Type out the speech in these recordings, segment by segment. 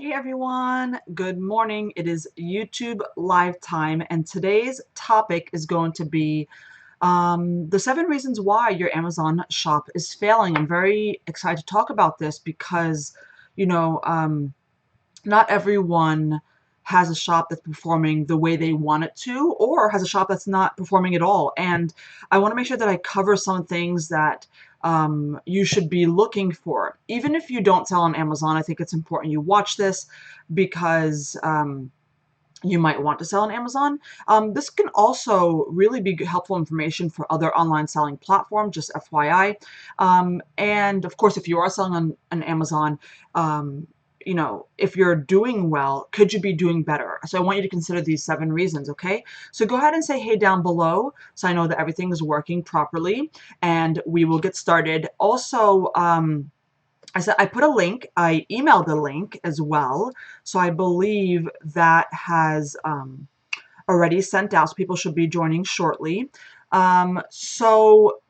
Hey everyone, good morning. It is YouTube live time, and today's topic is going to be the 7 reasons why your Amazon shop is failing. I'm very excited to talk about this because, you know, not everyone has a shop that's performing the way they want it to, or has a shop that's not performing at all. And I want to make sure that I cover some things that you should be looking for. Even if you don't sell on Amazon, I think it's important you watch this because you might want to sell on Amazon. This can also really be helpful information for other online selling platforms, just FYI. And of course, if you are selling on Amazon, if you're doing well, could you be doing better? So I want you to consider these 7 reasons, okay? So go ahead and say hey down below so I know that everything is working properly, and we will get started. Also, I put a link, I emailed the link as well, so I believe that has already sent out, so people should be joining shortly. So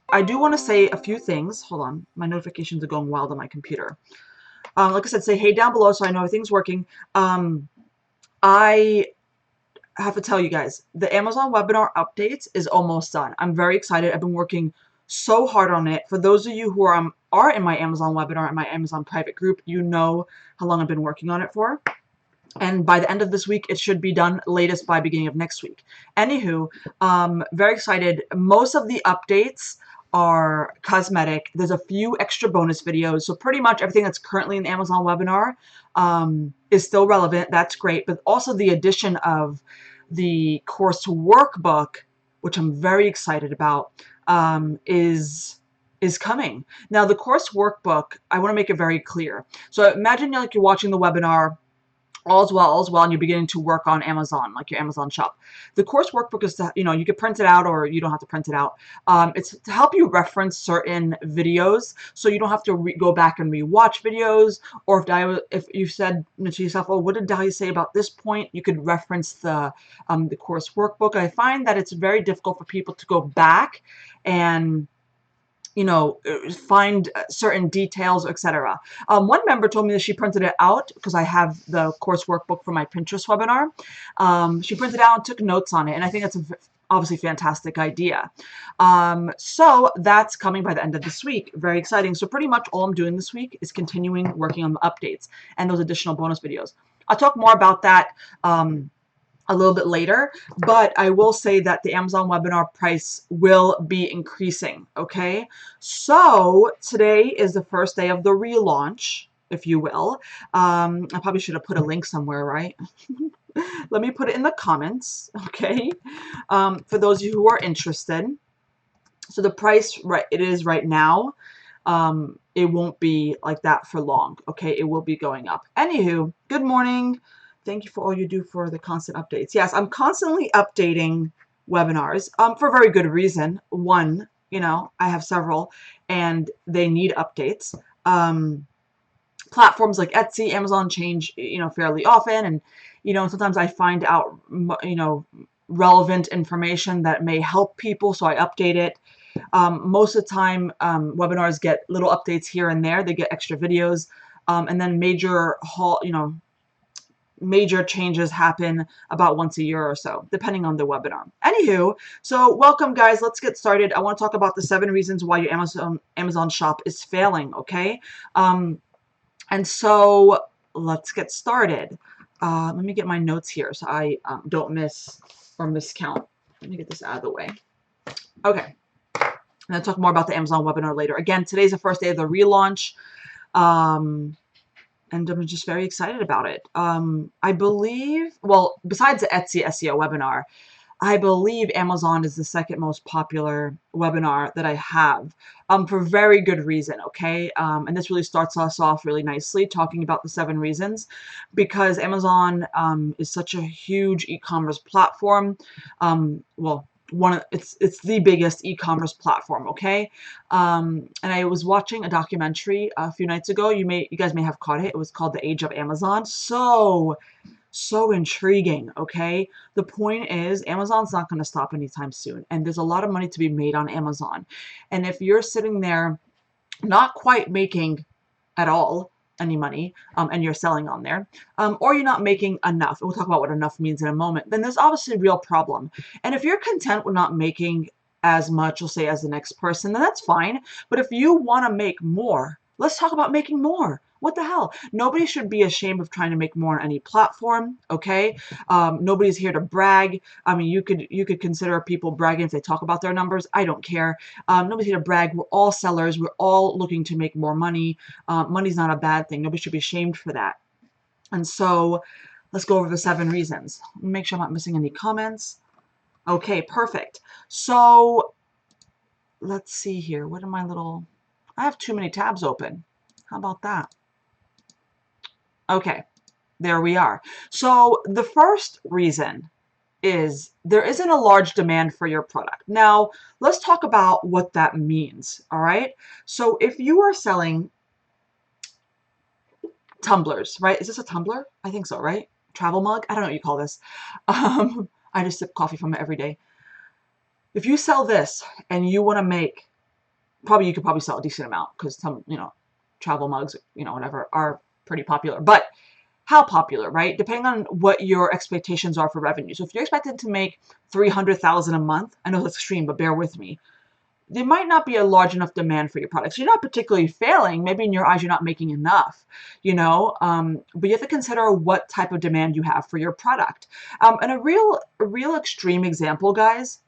I do want to say a few things. Hold on, my notifications are going wild on my computer. Like I said, say hey down below so I know everything's working. I have to tell you guys, the Amazon webinar updates is almost done. I'm very excited. I've been working so hard on it. For those of you who are in my Amazon webinar and my Amazon private group, you know how long I've been working on it for. And by the end of this week, it should be done, latest by beginning of next week. Anywho, very excited. Most of the updates are cosmetic. There's a few extra bonus videos. So pretty much everything that's currently in the Amazon webinar is still relevant. That's great. But also the addition of the course workbook, which I'm very excited about, is coming. Now, the course workbook, I want to make it very clear. So imagine you're watching the webinar, all's well, and you're beginning to work on Amazon, like your Amazon shop. The course workbook is to, you can print it out or you don't have to print it out. It's to help you reference certain videos so you don't have to go back and rewatch videos, or if you said to yourself, oh, what did Dahlia say about this point? You could reference the course workbook. I find that it's very difficult for people to go back and find certain details, etc. One member told me that she printed it out because I have the course workbook for my Pinterest webinar. She printed it out and took notes on it, and I think that's obviously fantastic idea. So that's coming by the end of this week. Very exciting. So pretty much all I'm doing this week is continuing working on the updates and those additional bonus videos. I'll talk more about that a little bit later, but I will say that the Amazon webinar price will be increasing, okay? So today is the first day of the relaunch, if you will. I probably should have put a link somewhere, right? Let me put it in the comments, okay? For those of you who are interested. So the price, it is right now. It won't be like that for long, okay? It will be going up. Anywho, good morning. Thank you for all you do for the constant updates. Yes, I'm constantly updating webinars for a very good reason. One, I have several and they need updates. Platforms like Etsy, Amazon change, fairly often. And, sometimes I find out, relevant information that may help people, so I update it. Most of the time, webinars get little updates here and there. They get extra videos. And then major changes happen about once a year or so, depending on the webinar. Anywho, so welcome guys, let's get started. I want to talk about the 7 reasons why your Amazon shop is failing, okay? And so let's get started. Let me get my notes here so I don't miss or miscount. Let me get this out of the way. Okay, and I'll talk more about the Amazon webinar later. Again, today's the first day of the relaunch. And I'm just very excited about it. I believe, well, besides the Etsy SEO webinar, I believe Amazon is the second most popular webinar that I have, for very good reason, okay? And this really starts us off really nicely, talking about the 7 reasons, because Amazon is such a huge e-commerce platform. Well, it's the biggest e-commerce platform, okay? And I was watching a documentary a few nights ago. You guys may have caught it. It was called The Age of Amazon. So intriguing, okay? The point is, Amazon's not going to stop anytime soon, and there's a lot of money to be made on Amazon. And if you're sitting there not quite making at all, any money, and you're selling on there, or you're not making enough. We'll talk about what enough means in a moment. Then there's obviously a real problem. And if you're content with not making as much, we'll say, as the next person, then that's fine. But if you want to make more, let's talk about making more. What the hell? Nobody should be ashamed of trying to make more on any platform, okay? Nobody's here to brag. I mean, you could consider people bragging if they talk about their numbers. I don't care. Nobody's here to brag. We're all sellers. We're all looking to make more money. Money's not a bad thing. Nobody should be ashamed for that. And so let's go over the 7 reasons. Make sure I'm not missing any comments. Okay, perfect. So let's see here. What am I little... I have too many tabs open. How about that? Okay, there we are. So the first reason is there isn't a large demand for your product. Now, let's talk about what that means, all right? So if you are selling tumblers, right? Is this a tumbler? I think so, right? Travel mug? I don't know what you call this. I just sip coffee from it every day. If you sell this and you want to make, you could probably sell a decent amount because some, travel mugs, whatever, are pretty popular. But how popular, right? Depending on what your expectations are for revenue. So if you're expected to make $300,000 a month, I know that's extreme, but bear with me. There might not be a large enough demand for your product. So you're not particularly failing. Maybe in your eyes, you're not making enough, but you have to consider what type of demand you have for your product. And a real extreme example, guys,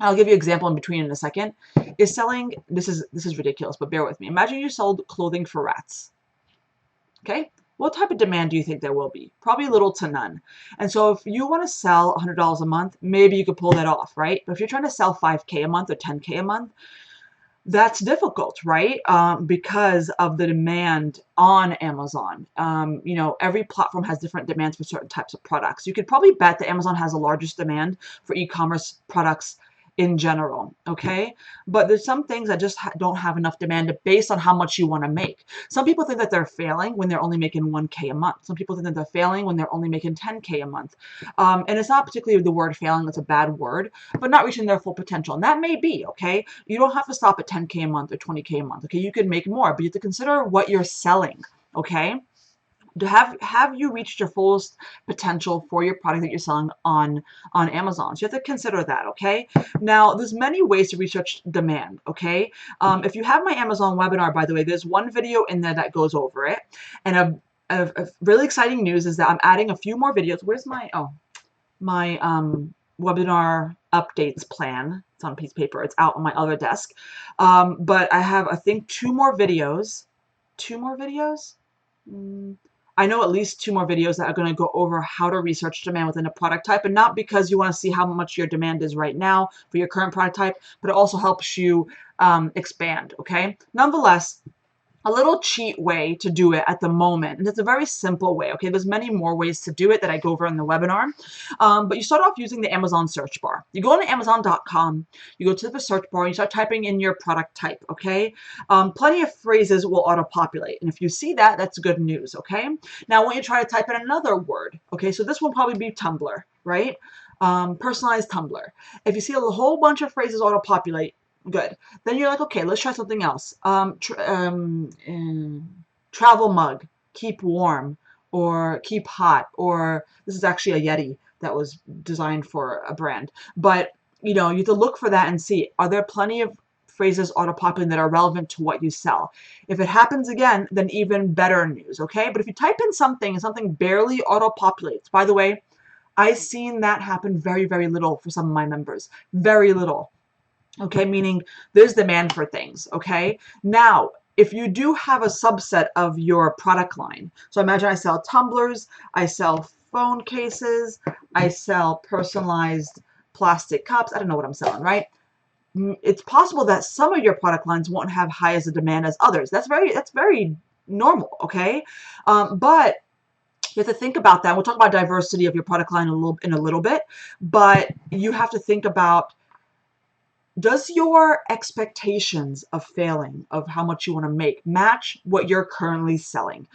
I'll give you an example in between in a second, is selling, this is ridiculous, but bear with me. Imagine you sold clothing for rats. Okay? What type of demand do you think there will be? Probably little to none. And so if you want to sell $100 a month, maybe you could pull that off, right? But if you're trying to sell $5K a month or $10K a month, that's difficult, right? Because of the demand on Amazon. Every platform has different demands for certain types of products. You could probably bet that Amazon has the largest demand for e-commerce products in general, okay? But there's some things that just don't have enough demand based on how much you want to make. Some people think that they're failing when they're only making 1K a month. Some people think that they're failing when they're only making 10K a month. And it's not particularly the word failing, that's a bad word, but not reaching their full potential. And that may be, okay? You don't have to stop at 10K a month or 20K a month, okay? You could make more, but you have to consider what you're selling, okay? Have you reached your fullest potential for your product that you're selling on Amazon? So you have to consider that, okay? Now, there's many ways to research demand, okay? If you have my Amazon webinar, by the way, there's one video in there that goes over it. And a really exciting news is that I'm adding a few more videos. Where's my webinar updates plan? It's on a piece of paper. It's out on my other desk. But I have, I think, 2 more videos. 2 more videos? I know at least 2 more videos that are going to go over how to research demand within a product type, and not because you want to see how much your demand is right now for your current product type, but it also helps you expand, okay? Nonetheless, a little cheat way to do it at the moment, and it's a very simple way, okay? There's many more ways to do it that I go over in the webinar, but you start off using the Amazon search bar. You go on Amazon.com, you go to the search bar, and you start typing in your product type, okay? Plenty of phrases will auto-populate, and if you see that, that's good news, okay? Now, I want you to try to type in another word, okay? So this will probably be Tumblr, right? Personalized Tumblr. If you see a whole bunch of phrases auto-populate, good. Then you're like, okay, let's try something else. Travel mug, keep warm, or keep hot, or this is actually a Yeti that was designed for a brand. But, you have to look for that and see, are there plenty of phrases auto-populating that are relevant to what you sell? If it happens again, then even better news, okay? But if you type in something and something barely auto-populates, by the way, I've seen that happen very, very little for some of my members. Very little. Okay, meaning there's demand for things, okay? Now, if you do have a subset of your product line, so imagine I sell tumblers, I sell phone cases, I sell personalized plastic cups, I don't know what I'm selling, right? It's possible that some of your product lines won't have high as a demand as others. That's very normal, okay? But you have to think about that. We'll talk about diversity of your product line in a little bit, but you have to think about, does your expectations of failing, of how much you want to make, match what you're currently selling?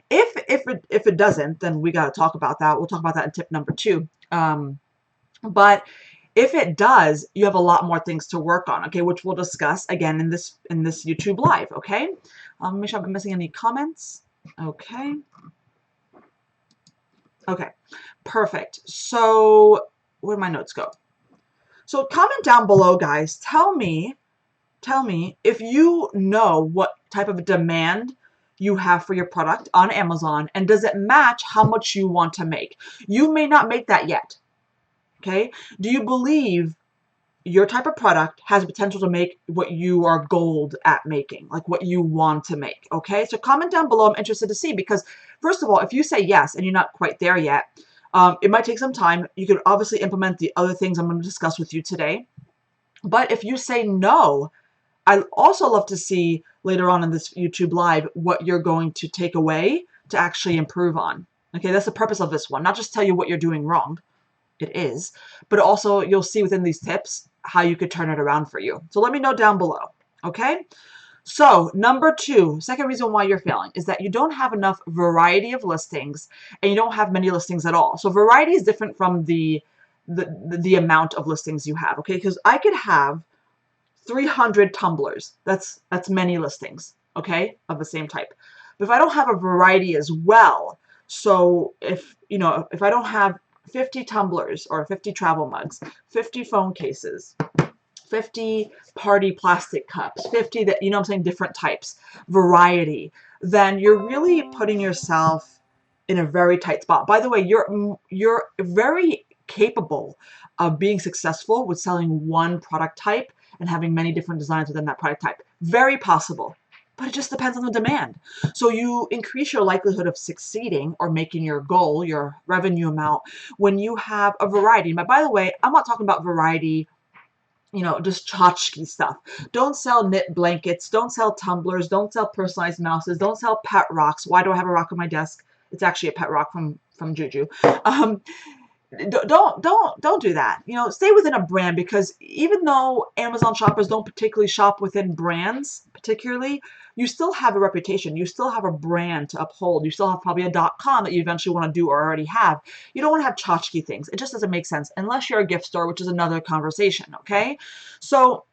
If it doesn't, then we got to talk about that. We'll talk about that in tip number 2. But if it does, you have a lot more things to work on, okay, which we'll discuss again in this YouTube live, okay? Make sure I'm not missing any comments. Okay. Okay. Perfect. So where did my notes go? So comment down below, guys. Tell me if you know what type of demand you have for your product on Amazon, and does it match how much you want to make? You may not make that yet. Okay. Do you believe your type of product has potential to make what you are gold at making, like what you want to make? Okay. So comment down below. I'm interested to see, because first of all, if you say yes and you're not quite there yet, it might take some time. You could obviously implement the other things I'm going to discuss with you today. But if you say no, I also love to see later on in this YouTube live what you're going to take away to actually improve on. Okay, that's the purpose of this one. Not just tell you what you're doing wrong. It is, but also you'll see within these tips how you could turn it around for you. So let me know down below. Okay. So number two, second reason why you're failing is that you don't have enough variety of listings, and you don't have many listings at all. So variety is different from the amount of listings you have. Okay, because I could have 300 tumblers. That's many listings, okay, of the same type. But if I don't have a variety as well, so if, you know, if I don't have 50 tumblers or 50 travel mugs, 50 phone cases, 50 party plastic cups, 50 that, you know what I'm saying, different types, variety, then you're really putting yourself in a very tight spot. By the way, you're very capable of being successful with selling one product type and having many different designs within that product type. Very possible, but it just depends on the demand. So you increase your likelihood of succeeding or making your goal, your revenue amount, when you have a variety. But by the way, I'm not talking about variety, you know, just tchotchke stuff. Don't sell knit blankets. Don't sell tumblers. Don't sell personalized mouses. Don't sell pet rocks. Why do I have a rock on my desk? It's actually a pet rock from Juju. Um, don't do that. You know, stay within a brand, because even though Amazon shoppers don't particularly shop within brands particularly, you still have a reputation. You still have a brand to uphold. You still have probably a .com that you eventually want to do or already have. You don't want to have tchotchke things. It just doesn't make sense unless you're a gift store, which is another conversation. Okay, so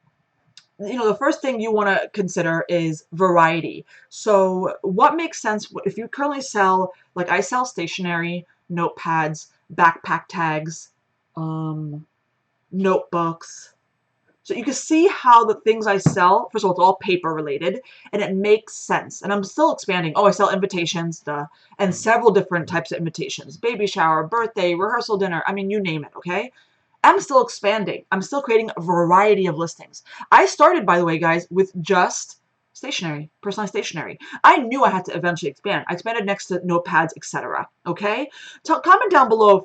you know, the first thing you want to consider is variety. So what makes sense if you currently sell, like I sell stationery, notepads, backpack tags, notebooks. So you can see how the things I sell, first of all, it's all paper related, and it makes sense. And I'm still expanding. Oh, I sell invitations, and several different types of invitations: baby shower, birthday, rehearsal dinner. I mean, you name it, okay? I'm still expanding. I'm still creating a variety of listings. I started, by the way, guys, with just stationery, personalized stationery. I knew I had to eventually expand. I expanded next to notepads, etc. Okay? Comment down below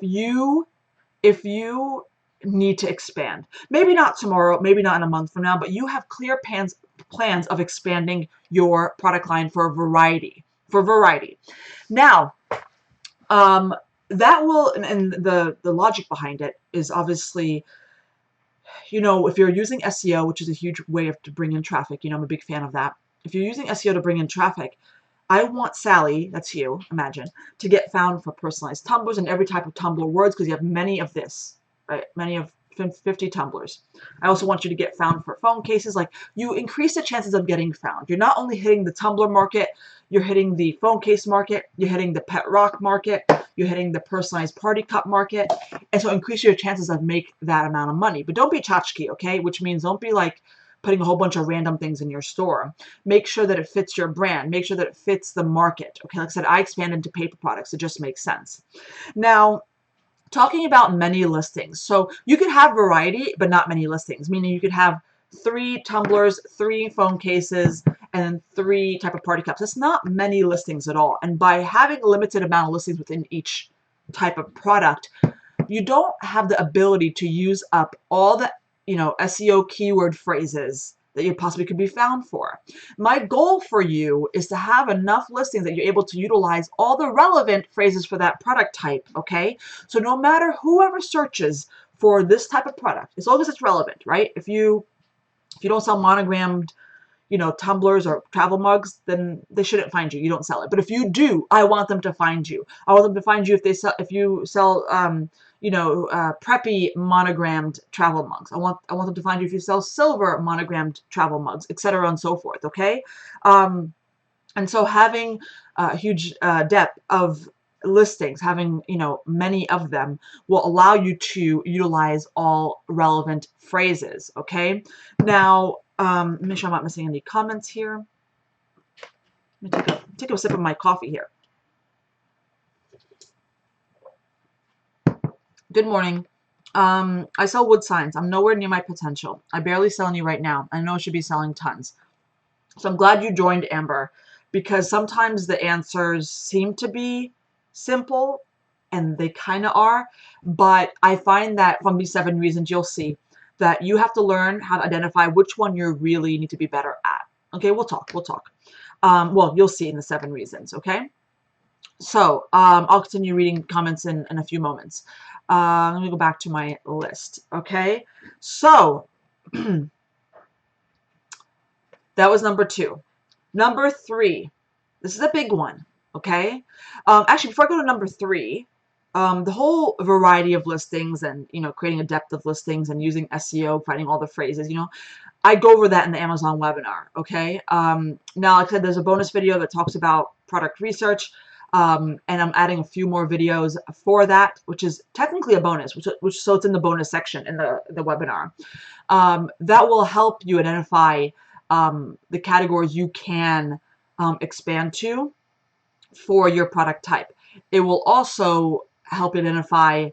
if you need to expand. Maybe not tomorrow, maybe not in a month from now, but you have clear plans of expanding your product line for variety. For variety. Now, that will, and the logic behind it is obviously, you know, if you're using SEO, which is a huge way to bring in traffic, you know, I'm a big fan of that. If you're using SEO to bring in traffic, I want Sally, that's you, imagine, to get found for personalized tumblers and every type of tumbler words, because you have many of this, right? Many of 50 tumblers. I also want you to get found for phone cases. Like, you increase the chances of getting found. You're not only hitting the tumbler market, you're hitting the phone case market, you're hitting the pet rock market, you're hitting the personalized party cup market. And so increase your chances of make that amount of money. But don't be tchotchke, okay? Which means don't be like putting a whole bunch of random things in your store. Make sure that it fits your brand. Make sure that it fits the market. Okay, like I said, I expand into paper products. It just makes sense. Now, talking about many listings. So you could have variety, but not many listings, meaning you could have 3 tumblers, 3 phone cases, and 3 type of party cups. That's not many listings at all. And by having a limited amount of listings within each type of product, you don't have the ability to use up all the, you know, SEO keyword phrases that you possibly could be found for. My goal for you is to have enough listings that you're able to utilize all the relevant phrases for that product type, okay? So no matter whoever searches for this type of product, as long as it's relevant, right? If you don't sell monogrammed, you know, tumblers or travel mugs, then they shouldn't find you. You don't sell it. But if you do, I want them to find you. I want them to find you if you sell you know, preppy monogrammed travel mugs. I want them to find you if you sell silver monogrammed travel mugs, etc. and so forth. Okay. And so having a huge depth of listings, having, many of them will allow you to utilize all relevant phrases. Okay. Now, make sure I'm not missing any comments here. Let me take a sip of my coffee here. Good morning. I sell wood signs. I'm nowhere near my potential. I barely sell any right now. I know I should be selling tons. So I'm glad you joined, Amber, because sometimes the answers seem to be simple, and they kind of are, but I find that from these 7 reasons, you'll see that you have to learn how to identify which one you really need to be better at. Okay, we'll talk. We'll talk. Well, you'll see in the 7 reasons. Okay. So I'll continue reading comments in a few moments. Let me go back to my list. Okay. So that was number 2. Number 3. This is a big one. Okay. Actually, before I go to number 3, the whole variety of listings and, creating a depth of listings and using SEO, finding all the phrases, I go over that in the Amazon webinar. Okay. Now, like I said, there's a bonus video that talks about product research. And I'm adding a few more videos for that, which is technically a bonus, which so it's in the bonus section in the webinar. That will help you identify the categories you can expand to for your product type. It will also help identify,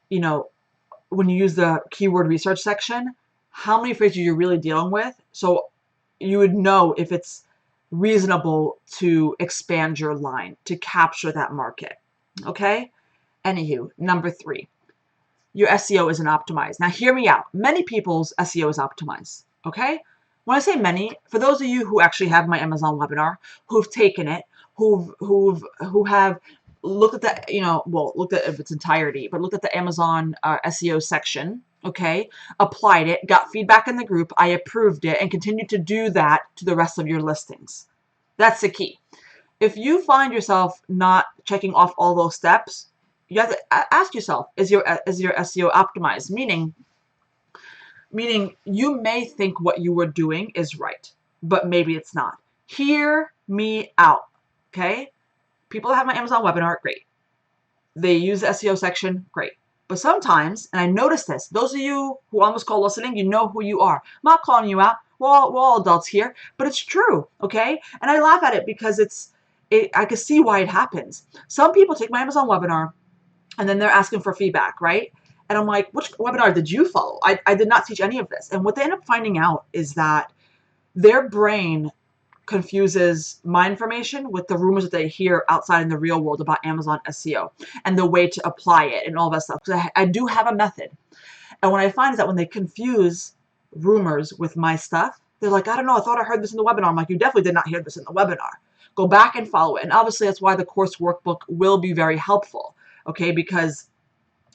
when you use the keyword research section, how many phrases you're really dealing with. So you would know if it's reasonable to expand your line to capture that market. Okay? Anywho, number 3, your SEO isn't optimized. Now, hear me out. Many people's SEO is optimized. Okay? When I say many, for those of you who actually have my Amazon webinar, who've taken it, who have looked at the, looked at its entirety, but looked at the Amazon SEO section, okay, applied it, got feedback in the group, I approved it, and continue to do that to the rest of your listings. That's the key. If you find yourself not checking off all those steps, you have to ask yourself, is your SEO optimized? Meaning you may think what you were doing is right, but maybe it's not. Hear me out, okay? People that have my Amazon webinar, great. They use the SEO section, great. But sometimes, and I noticed this, those of you who almost call listening, you know who you are. I'm not calling you out. We're all adults here, but it's true, okay? And I laugh at it because I can see why it happens. Some people take my Amazon webinar and then they're asking for feedback, right? And I'm like, which webinar did you follow? I did not teach any of this. And what they end up finding out is that their brain confuses my information with the rumors that they hear outside in the real world about Amazon SEO and the way to apply it and all that stuff. Because I do have a method. And what I find is that when they confuse rumors with my stuff, they're like, I don't know, I thought I heard this in the webinar. I'm like, you definitely did not hear this in the webinar. Go back and follow it. And obviously that's why the course workbook will be very helpful, okay? Because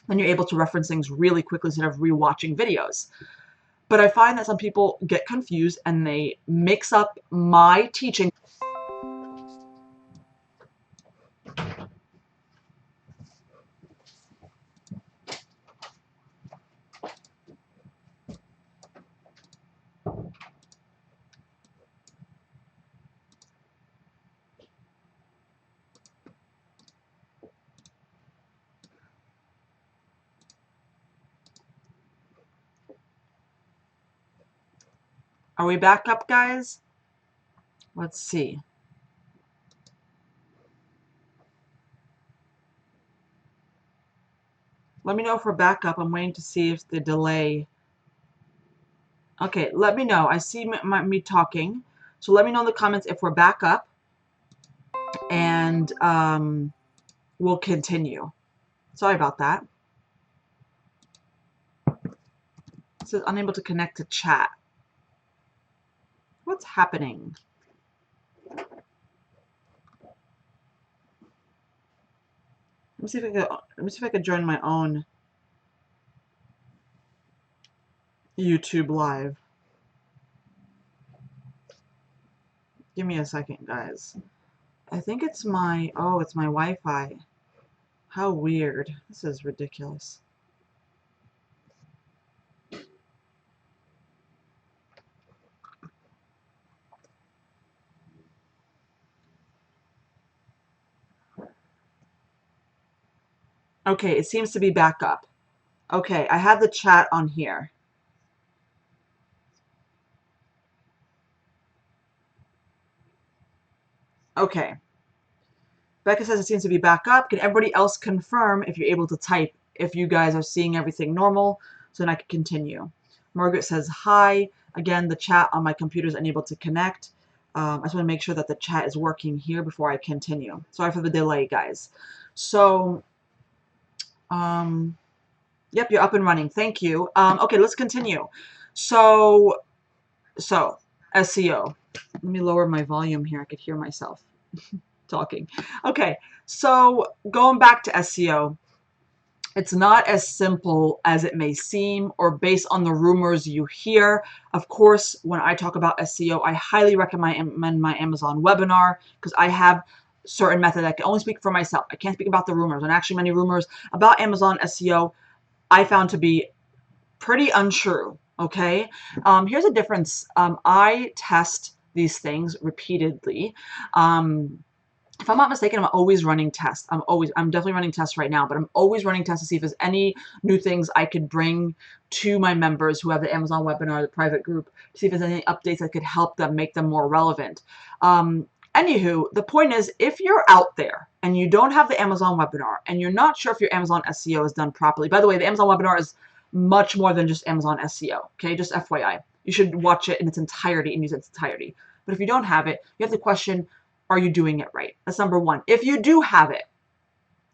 then you're able to reference things really quickly instead of rewatching videos. But I find that some people get confused and they mix up my teaching. Are we back up, guys? Let's see. Let me know if we're back up. I'm waiting to see if the delay. Okay, let me know. I see me talking. So let me know in the comments if we're back up. And we'll continue. Sorry about that. It says unable to connect to chat. What's happening? Let me see if I can join my own YouTube live. Give me a second, guys. I think it's my it's my Wi-Fi. How weird. This is ridiculous. Okay, it seems to be back up. Okay, I have the chat on here. Okay. Becca says it seems to be back up. Can everybody else confirm if you're able to type, if you guys are seeing everything normal, so then I can continue? Margaret says hi. Again, the chat on my computer is unable to connect. I just want to make sure that the chat is working here before I continue. Sorry for the delay, guys. So, yep, you're up and running. Thank you. Okay, let's continue. So SEO. Let me lower my volume here. I could hear myself talking. Okay, so going back to SEO, it's not as simple as it may seem or based on the rumors you hear. Of course, when I talk about SEO, I highly recommend my Amazon webinar because I have certain method. I can only speak for myself. I can't speak about the rumors. And actually many rumors about Amazon SEO I found to be pretty untrue. Okay, here's a difference. I test these things repeatedly. If I'm not mistaken, I'm always running tests. I'm definitely running tests right now, but I'm always running tests to see if there's any new things I could bring to my members who have the Amazon webinar, the private group, to see if there's any updates that could help them, make them more relevant. Anywho, the point is, if you're out there and you don't have the Amazon webinar and you're not sure if your Amazon SEO is done properly, by the way, the Amazon webinar is much more than just Amazon SEO, okay? Just FYI. You should watch it in its entirety and use its entirety. But if you don't have it, you have to question, are you doing it right? That's number one. If you do have it,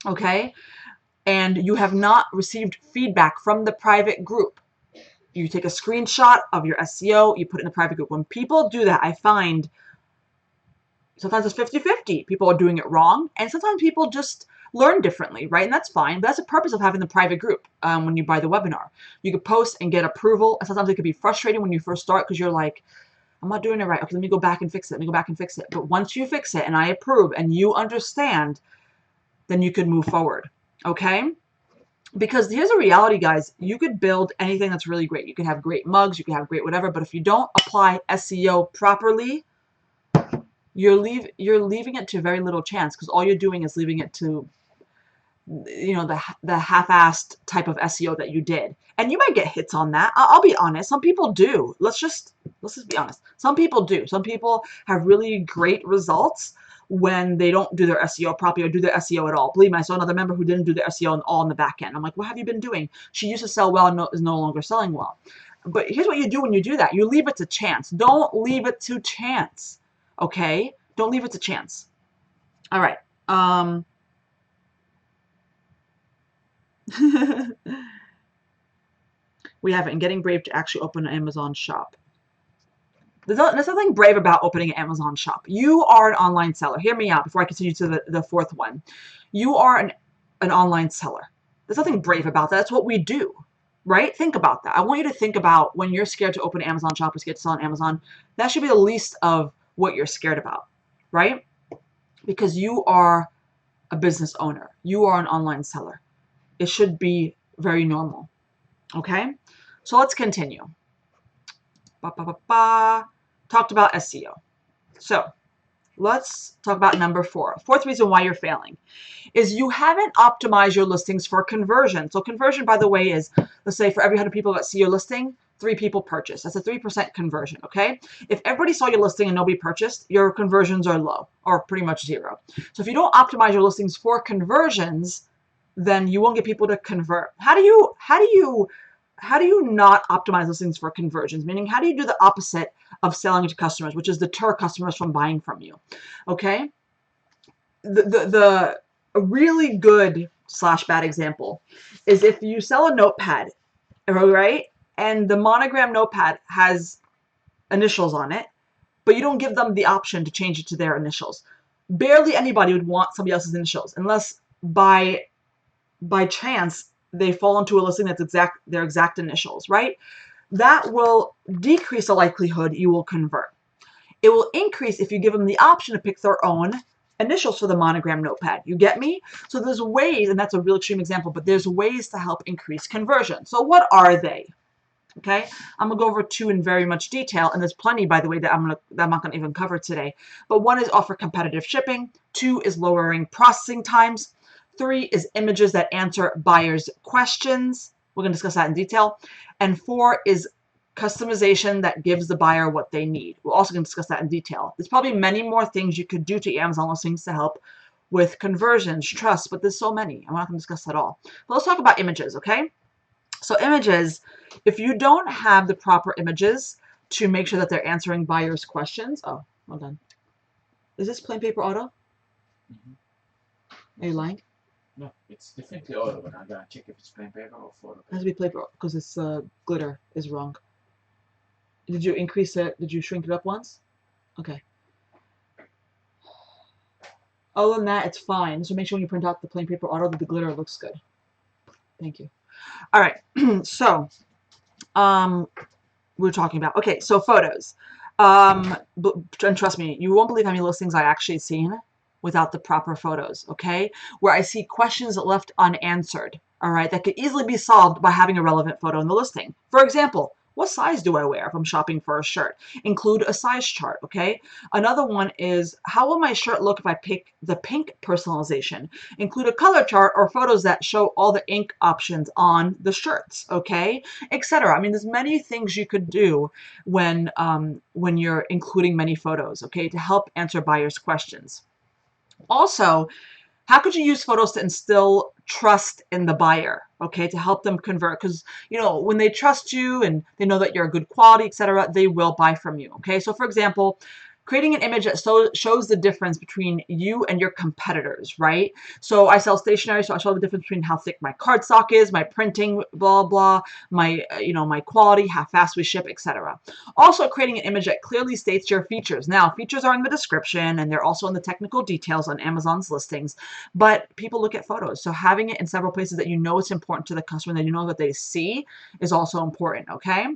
okay, and you have not received feedback from the private group, you take a screenshot of your SEO, you put it in the private group. When people do that, I find sometimes it's 50-50. People are doing it wrong, and sometimes people just learn differently, right? And that's fine. But that's the purpose of having the private group when you buy the webinar. You could post and get approval, and sometimes it could be frustrating when you first start because you're like, I'm not doing it right. Okay, let me go back and fix it. Let me go back and fix it. But once you fix it and I approve and you understand, then you could move forward. Okay? Because here's a reality, guys. You could build anything that's really great. You could have great mugs, you could have great whatever, but if you don't apply SEO properly, you're leaving it to very little chance because all you're doing is leaving it to the half-assed type of SEO that you did. And you might get hits on that. I'll be honest. Some people do. Let's just be honest. Some people do. Some people have really great results when they don't do their SEO properly or do their SEO at all. Believe me, I saw another member who didn't do their SEO all in the back end. I'm like, what have you been doing? She used to sell well and is no longer selling well. But here's what you do when you do that. You leave it to chance. Don't leave it to chance. Okay? Don't leave it to chance. All right. We have it in getting brave to actually open an Amazon shop. There's nothing brave about opening an Amazon shop. You are an online seller. Hear me out before I continue to the fourth one. You are an online seller. There's nothing brave about that. That's what we do, right? Think about that. I want you to think about when you're scared to open an Amazon shop or scared to sell on Amazon. That should be the least of what you're scared about, right? Because you are a business owner. You are an online seller. It should be very normal. Okay, so let's continue. Talked about SEO. So let's talk about number 4. Fourth reason why you're failing is you haven't optimized your listings for conversion. So conversion, by the way, is, let's say for every 100 people that see your listing, 3 people purchase. That's a 3% conversion, okay? If everybody saw your listing and nobody purchased, your conversions are low or pretty much zero. So if you don't optimize your listings for conversions, then you won't get people to convert. How do you not optimize listings for conversions? Meaning, how do you do the opposite of selling to customers, which is deter customers from buying from you? Okay. The a really good / bad example is if you sell a notepad, right? And the monogram notepad has initials on it, but you don't give them the option to change it to their initials. Barely anybody would want somebody else's initials unless by chance they fall into a listing that's their exact initials, right? That will decrease the likelihood you will convert. It will increase if you give them the option to pick their own initials for the monogram notepad. You get me? So there's ways, and that's a real extreme example, but there's ways to help increase conversion. So what are they? Okay, I'm gonna go over 2 in very much detail, and there's plenty, by the way, that I'm not gonna even cover today. But 1 is offer competitive shipping. 2 is lowering processing times. 3 is images that answer buyers' questions. We're going to discuss that in detail. And 4 is customization that gives the buyer what they need. We're also going to discuss that in detail. There's probably many more things you could do to Amazon listings to help with conversions, trust, but there's so many. I'm not going to discuss that all. But let's talk about images, okay? So images, if you don't have the proper images to make sure that they're answering buyers' questions. Oh, well done. Is this plain paper auto? Are you lying? No, it's definitely auto, but I'm gonna check if it's plain paper or photo. It has to be paper because this glitter is wrong. Did you increase it? Did you shrink it up once? Okay. Other than that, it's fine. So make sure when you print out the plain paper auto that the glitter looks good. Thank you. All right. So, we're talking about. Okay, so photos. And trust me, you won't believe how many listings I actually seen without the proper photos, okay? Where I see questions left unanswered, all right, that could easily be solved by having a relevant photo in the listing. For example, what size do I wear if I'm shopping for a shirt? Include a size chart, okay? Another one is, how will my shirt look if I pick the pink personalization? Include a color chart or photos that show all the ink options on the shirts, okay? Etc. I mean, there's many things you could do when you're including many photos, okay, to help answer buyers' questions. Also, how could you use photos to instill trust in the buyer, okay, to help them convert? Because, you know, when they trust you and they know that you're a good quality, etc., they will buy from you, okay? So, for example, creating an image that shows the difference between you and your competitors, right? So I sell stationery, so I show the difference between how thick my cardstock is, my printing, blah, blah, my, my quality, how fast we ship, etc. Also creating an image that clearly states your features. Now, features are in the description and they're also in the technical details on Amazon's listings, but people look at photos. So having it in several places that you know it's important to the customer, that you know that they see is also important, okay?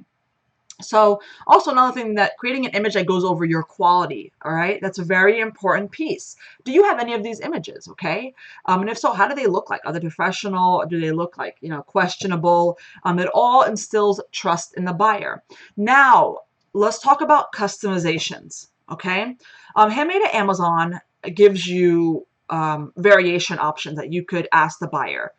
So also another thing, that creating an image that goes over your quality, all right? That's a very important piece. Do you have any of these images, okay? And if so, how do they look like? Are they professional? Do they look like, questionable? It all instills trust in the buyer. Now, let's talk about customizations, okay? Handmade at Amazon gives you variation options that you could ask the buyer,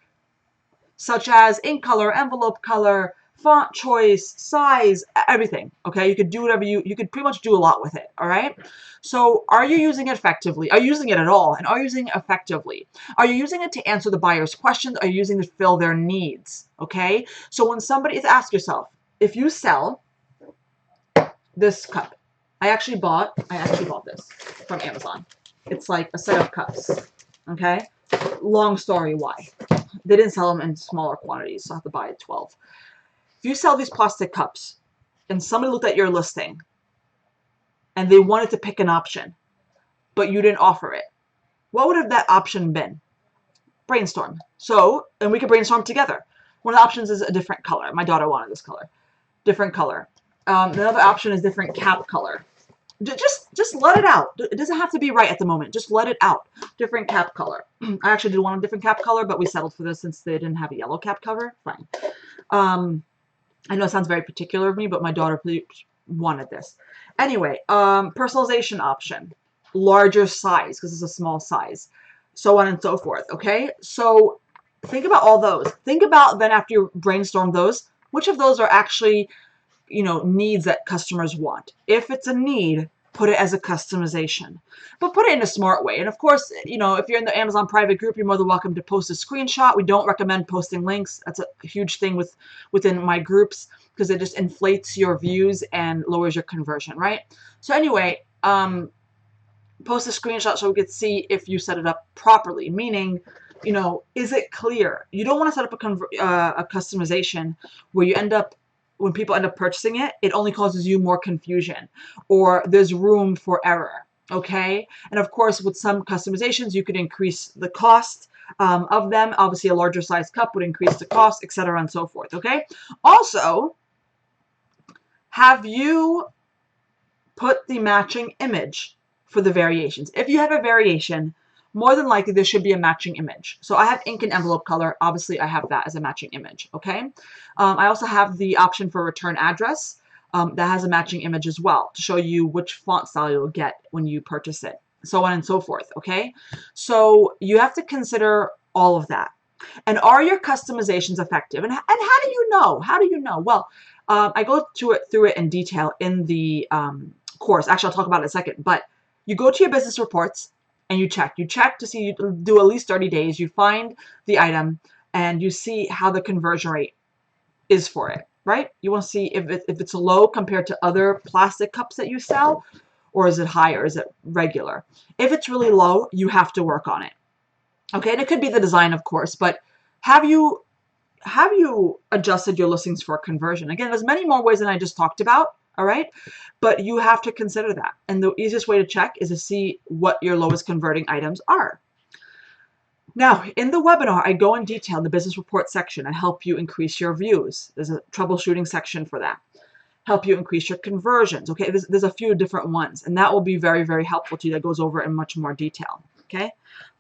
such as ink color, envelope color, font choice, size, everything, okay? You could do whatever you could pretty much do a lot with it, all right? So are you using it effectively? Are you using it at all? And are you using it effectively? Are you using it to answer the buyer's questions? Are you using it to fill their needs, okay? So when somebody, ask yourself, if you sell this cup, I actually bought this from Amazon. It's like a set of cups, okay? Long story why. They didn't sell them in smaller quantities, so I have to buy 12. If you sell these plastic cups and somebody looked at your listing and they wanted to pick an option, but you didn't offer it, what would have that option been? Brainstorm. So, and we could brainstorm together. One of the options is a different color. My daughter wanted this color. Different color. Another option is different cap color. Just let it out. It doesn't have to be right at the moment. Just let it out. Different cap color. I actually did want a different cap color, but we settled for this since they didn't have a yellow cap cover. Fine. I know it sounds very particular of me, but my daughter wanted this. Anyway, personalization option. Larger size, because it's a small size. So on and so forth, okay? So think about all those. Think about then, after you brainstorm those, which of those are actually needs that customers want. If it's a need, put it as a customization, but put it in a smart way. And of course, if you're in the Amazon private group, you're more than welcome to post a screenshot. We don't recommend posting links. That's a huge thing within my groups, because it just inflates your views and lowers your conversion, right? So anyway, post a screenshot so we could see if you set it up properly, meaning, is it clear? You don't want to set up a customization where when people end up purchasing it, it only causes you more confusion, or there's room for error, okay? And of course, with some customizations, you could increase the cost of them. Obviously, a larger size cup would increase the cost, etc., and so forth, okay? Also, have you put the matching image for the variations? If you have a variation, more than likely there should be a matching image. So I have ink and envelope color. Obviously, I have that as a matching image, okay? I also have the option for return address that has a matching image as well, to show you which font style you'll get when you purchase it, so on and so forth, okay? So you have to consider all of that. And are your customizations effective? And how do you know? How do you know? Well, I go through it in detail in the course. Actually, I'll talk about it in a second. But you go to your business reports and you check. You check to see, you do at least 30 days. You find the item and you see how the conversion rate is for it, right? You want to see if it's low compared to other plastic cups that you sell, or is it higher? Is it regular? If it's really low, you have to work on it. Okay, and it could be the design, of course, but have you adjusted your listings for conversion? Again, there's many more ways than I just talked about, all right? But you have to consider that. And the easiest way to check is to see what your lowest converting items are. Now, in the webinar, I go in detail in the business report section and help you increase your views. There's a troubleshooting section for that. Help you increase your conversions. Okay, there's a few different ones, and that will be very, very helpful to you. That goes over in much more detail. Okay, let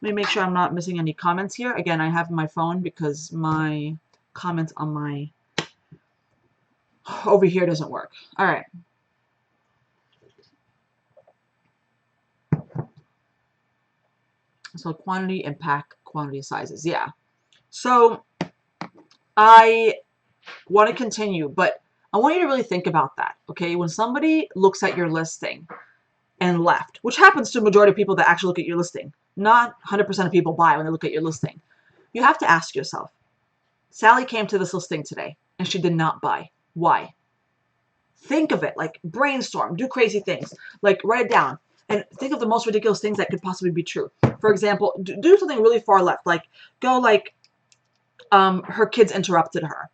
me make sure I'm not missing any comments here. Again, I have my phone because my comments on my over here doesn't work. All right. So quantity, impact, quantity, sizes. Yeah. So I want to continue, but I want you to really think about that. Okay, when somebody looks at your listing and left, which happens to the majority of people that actually look at your listing, not 100% of people buy when they look at your listing. You have to ask yourself, Sally came to this listing today and she did not buy. Why? Think of it, like brainstorm, do crazy things, like write it down and think of the most ridiculous things that could possibly be true. For example, do something really far left, like go like her kids interrupted her.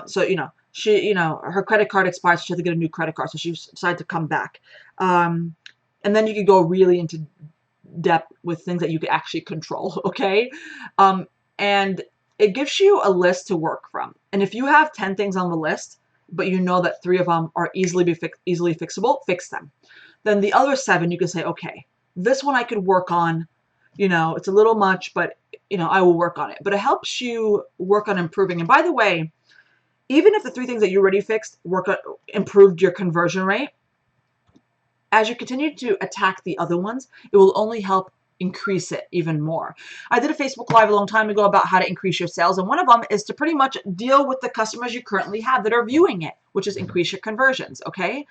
So, her credit card expired, so she had to get a new credit card, so she decided to come back. And then you could go really into depth with things that you could actually control, okay? And it gives you a list to work from. And if you have 10 things on the list, but you know that 3 of them are easily fixable, fix them. Then the other 7, you can say, okay, this one I could work on. It's a little much, but, I will work on it. But it helps you work on improving. And by the way, even if the 3 things that you already fixed improved your conversion rate, as you continue to attack the other ones, it will only help increase it even more. I did a Facebook Live a long time ago about how to increase your sales, and one of them is to pretty much deal with the customers you currently have that are viewing it, which is increase your conversions, okay?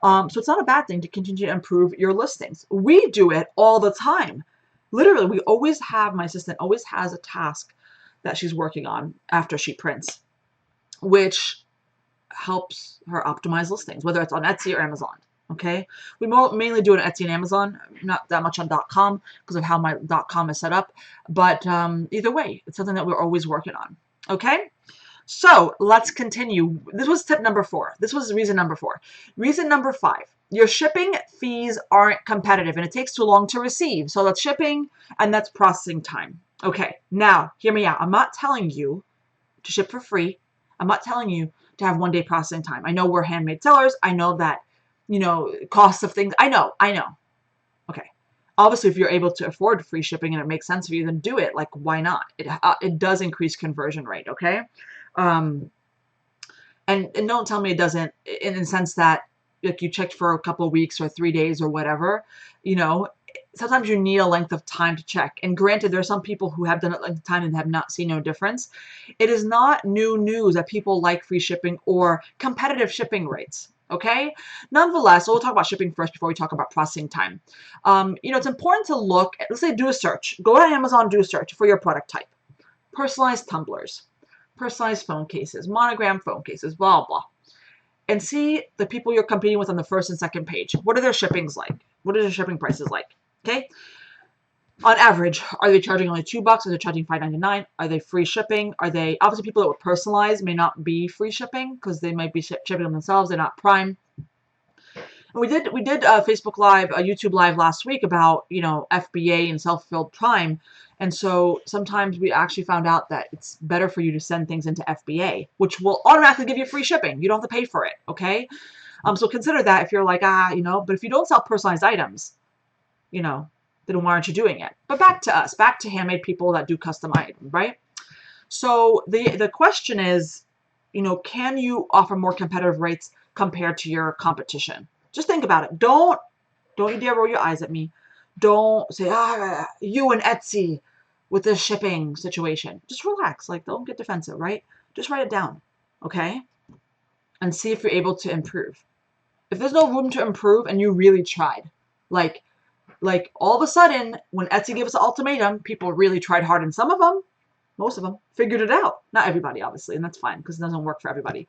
So it's not a bad thing to continue to improve your listings. We do it all the time. Literally, my assistant always has a task that she's working on after she prints, which helps her optimize listings, whether it's on Etsy or Amazon. Okay, we mainly do it on Etsy and Amazon, not that much on .com because of how my .com is set up. But either way, it's something that we're always working on. Okay, so let's continue. This was tip number 4. This was reason number 4. Reason number 5. Your shipping fees aren't competitive and it takes too long to receive. So that's shipping and that's processing time. Okay, now hear me out. I'm not telling you to ship for free. I'm not telling you to have 1-day processing time. I know we're handmade sellers. I know that, costs of things. I know. Okay. Obviously, if you're able to afford free shipping and it makes sense for you, then do it. Like, why not? It does increase conversion rate. Okay. And don't tell me it doesn't in the sense that like you checked for a couple of weeks or 3 days or whatever, sometimes you need a length of time to check. And granted, there are some people who have done it length of time and have not seen no difference. It is not new news that people like free shipping or competitive shipping rates. Okay. Nonetheless, so we'll talk about shipping first before we talk about processing time. It's important to look at, let's say, do a search. Go to Amazon, do a search for your product type. Personalized tumblers, personalized phone cases, monogram phone cases, blah, blah. And see the people you're competing with on the first and second page. What are their shippings like? What are their shipping prices like? Okay. On average, are they charging only $2? Are they charging $5.99? Are they free shipping? Are they, obviously people that were personalized may not be free shipping because they might be shipping them themselves. They're not Prime. And we did a Facebook Live, a YouTube Live last week about, FBA and self-fulfilled Prime. And so sometimes we actually found out that it's better for you to send things into FBA, which will automatically give you free shipping. You don't have to pay for it. Okay. So consider that if you're like, but if you don't sell personalized items, then why aren't you doing it? But back to us, back to handmade people that do custom items, right? So the question is, can you offer more competitive rates compared to your competition? Just think about it. Don't you dare roll your eyes at me. Don't say, you and Etsy, with this shipping situation? Just relax. Like, don't get defensive, right? Just write it down, okay? And see if you're able to improve. If there's no room to improve and you really tried, like all of a sudden, when Etsy gave us an ultimatum, people really tried hard, and some of them, most of them, figured it out. Not everybody, obviously, and that's fine because it doesn't work for everybody.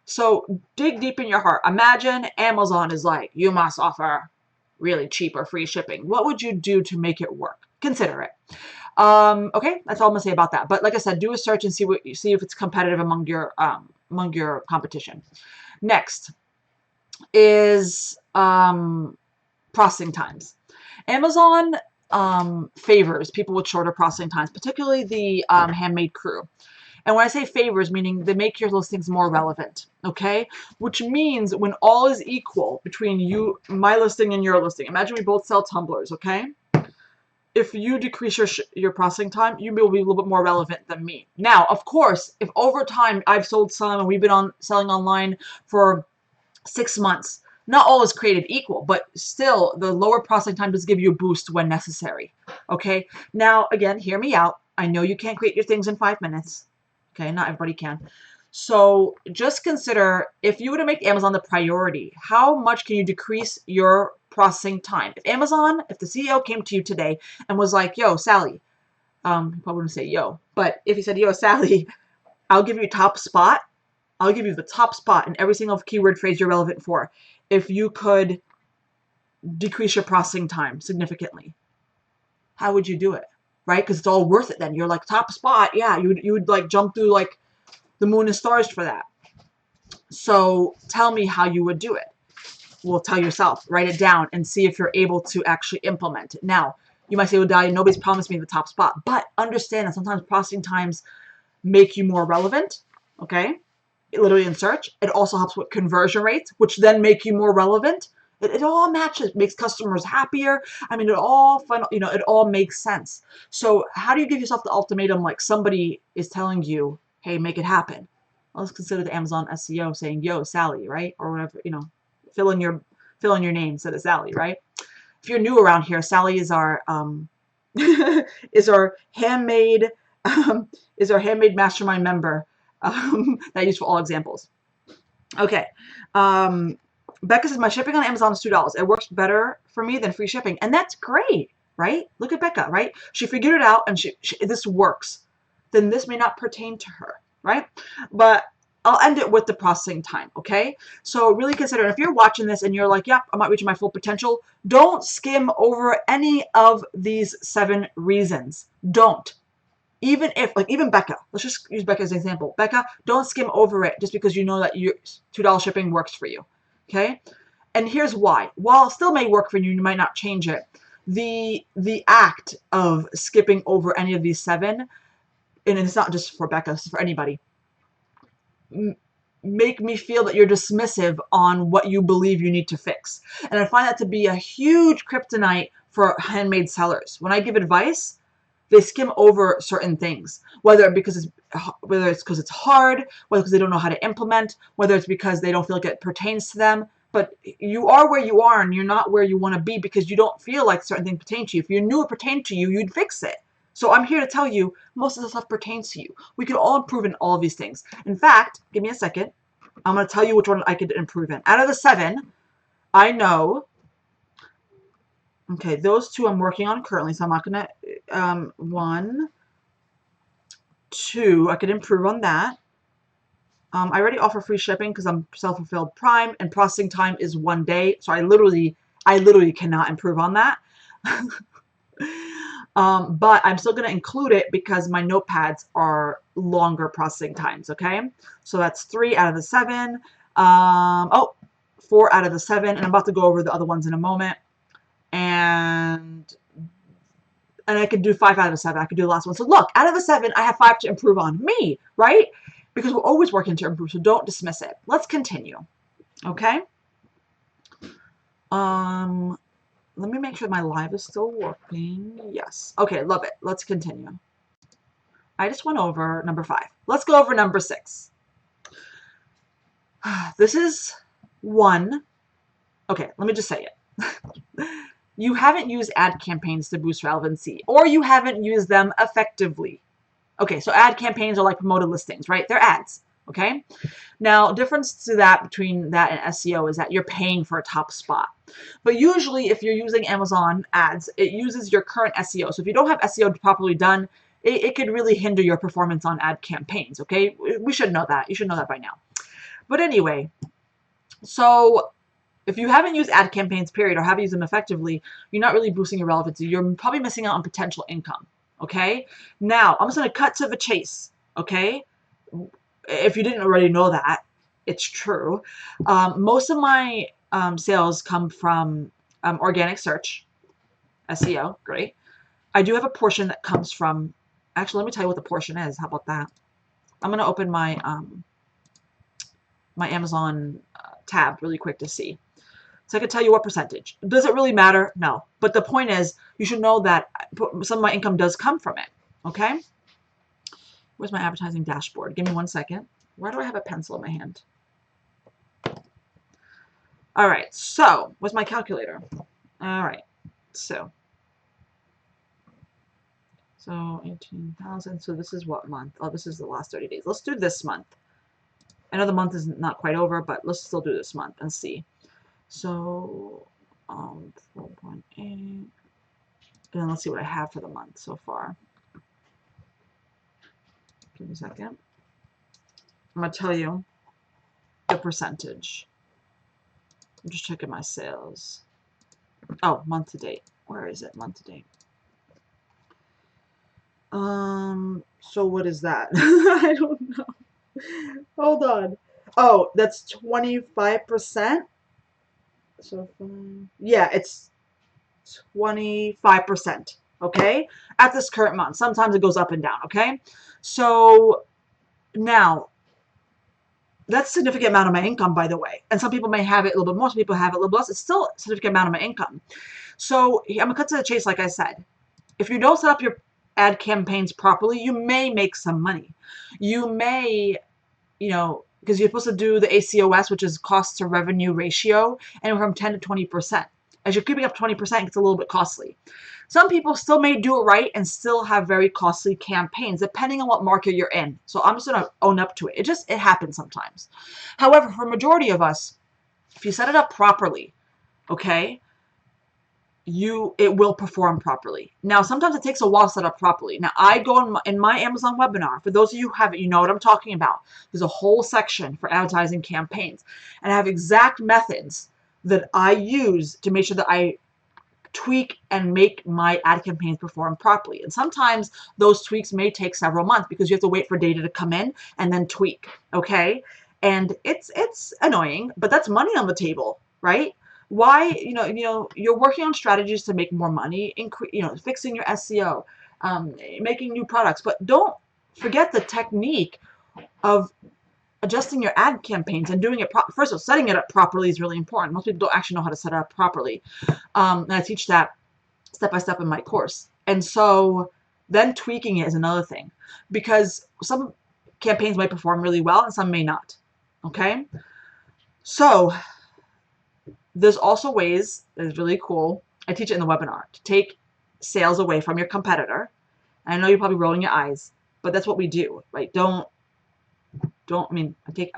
So dig deep in your heart. Imagine Amazon is like, you must offer really cheap or free shipping. What would you do to make it work? Consider it. Okay, that's all I'm gonna say about that. But like I said, do a search and see if it's competitive among your competition. Next is processing times. Amazon favors people with shorter processing times, particularly the handmade crew. And when I say favors, meaning they make your listings more relevant, okay? Which means when all is equal between my listing and your listing, imagine we both sell tumblers, okay? If you decrease your processing time, you will be a little bit more relevant than me. Now, of course, if over time I've sold some and we've been selling online for 6 months, not all is created equal, but still the lower processing time does give you a boost when necessary, okay? Now, again, hear me out. I know you can't create your things in 5 minutes. Okay, not everybody can. So just consider, if you were to make Amazon the priority, how much can you decrease your processing time? If the CEO came to you today and was like, yo, Sally, he probably wouldn't say yo, but if he said, yo, Sally, I'll give you top spot. I'll give you the top spot in every single keyword phrase you're relevant for if you could decrease your processing time significantly. How would you do it? Right? Because it's all worth it then. You're like, top spot. Yeah, you would like jump through like the moon and stars for that. So tell me how you would do it. Well, tell yourself, write it down and see if you're able to actually implement it. Now, you might say, well, Dahlia, nobody's promised me the top spot. But understand that sometimes processing times make you more relevant, okay? Literally in search. It also helps with conversion rates, which then make you more relevant. It all matches, makes customers happier. I mean, it all makes sense. So how do you give yourself the ultimatum like somebody is telling you, hey, make it happen? Well, let's consider the Amazon SEO saying, yo, Sally, right? Or whatever, fill in your name instead of Sally, right? If you're new around here, Sally is our is our handmade mastermind member that I use for all examples. Okay. Becca says, my shipping on Amazon is $2. It works better for me than free shipping. And that's great, right? Look at Becca, right? She figured it out and this works. Then this may not pertain to her, right? But I'll end it with the processing time, okay? So really consider, if you're watching this and you're like, yep, I'm not reaching my full potential, don't skim over any of these 7 reasons. Don't. Even Becca, let's just use Becca as an example. Becca, don't skim over it just because you know that your $2 shipping works for you, okay? And here's why. While it still may work for you, you might not change it. The act of skipping over any of these 7, and it's not just for Becca, it's for anybody, make me feel that you're dismissive on what you believe you need to fix. And I find that to be a huge kryptonite for handmade sellers. When I give advice, they skim over certain things, whether it's because it's hard, whether because they don't know how to implement, whether it's because they don't feel like it pertains to them. But you are where you are and you're not where you want to be because you don't feel like certain things pertain to you. If you knew it pertained to you, you'd fix it. So I'm here to tell you, most of the stuff pertains to you. We can all improve in all of these things. In fact, give me a second. I'm going to tell you which one I could improve in. Out of the 7, I know, okay, those 2 I'm working on currently, so I'm not going to, 1, 2, I could improve on that. I already offer free shipping because I'm self-fulfilled Prime, and processing time is 1 day, so I literally cannot improve on that. But I'm still going to include it because my notepads are longer processing times, okay? So that's 3 out of the 7. 4 out of the 7, and I'm about to go over the other ones in a moment. And I could do 5 out of the 7. I could do the last one. So look, out of the 7, I have 5 to improve on. Me, right? Because we're always working to improve, so don't dismiss it. Let's continue, okay? Let me make sure my live is still working. Yes. Okay, love it. Let's continue. I just went over number 5. Let's go over number 6. This is one. Okay, let me just say it. you haven't used ad campaigns to boost relevancy, or you haven't used them effectively. Okay, so ad campaigns are like promoted listings, right? They're ads, okay? Now, difference to that between that and SEO is that you're paying for a top spot. But usually if you're using Amazon ads, it uses your current SEO. So if you don't have SEO properly done, it could really hinder your performance on ad campaigns, okay? We should know that. You should know that by now. But anyway, so if you haven't used ad campaigns, period, or haven't used them effectively, you're not really boosting your relevancy. You're probably missing out on potential income, okay? Now, I'm just going to cut to the chase, okay? If you didn't already know that, it's true. Most of my sales come from organic search, SEO, great. I do have a portion that comes from, actually, let me tell you what the portion is. How about that? I'm going to open my my Amazon tab really quick to see. So I can tell you what percentage. Does it really matter? No. But the point is, you should know that some of my income does come from it, okay? Where's my advertising dashboard? Give me 1 second. Why do I have a pencil in my hand? All right, so where's my calculator? All right, so 18,000. So this is what month? Oh, this is the last 30 days. Let's do this month. I know the month is not quite over, but let's still do this month and see. So 4.8, and then let's see what I have for the month so far. Give me a second. I'm gonna tell you the percentage. I'm just checking my sales. Oh, month to date. Where is it? Month to date. So what is that? I don't know. Hold on. Oh, that's 25%. So yeah, it's 25%. Okay, at this current month. Sometimes it goes up and down. Okay, so now that's a significant amount of my income, by the way. And some people may have it a little bit more. Some people have it a little less. It's still a significant amount of my income. So I'm gonna cut to the chase. Like I said, if you don't set up your ad campaigns properly, you may make some money. You may, because you're supposed to do the ACOS, which is cost to revenue ratio, and from 10 to 20%. As you're creeping up 20%, it's a little bit costly. Some people still may do it right and still have very costly campaigns, depending on what market you're in. So I'm just going to own up to it. It happens sometimes. However, for a majority of us, if you set it up properly, okay, it will perform properly. Now, sometimes it takes a while to set up properly. Now, I go in my Amazon webinar. For those of you who have it, you know what I'm talking about. There's a whole section for advertising campaigns. And I have exact methods that I use to make sure that I tweak and make my ad campaigns perform properly. And sometimes those tweaks may take several months because you have to wait for data to come in and then tweak, okay? And it's annoying, but that's money on the table, right? Why, you're working on strategies to make more money, fixing your SEO, making new products, but don't forget the technique of adjusting your ad campaigns and doing it first of all, setting it up properly is really important. Most people don't actually know how to set it up properly. And I teach that step by step in my course. And so then tweaking it is another thing, because some campaigns might perform really well and some may not. Okay. So there's also ways that is really cool. I teach it in the webinar to take sales away from your competitor. And I know you're probably rolling your eyes, but that's what we do, right? I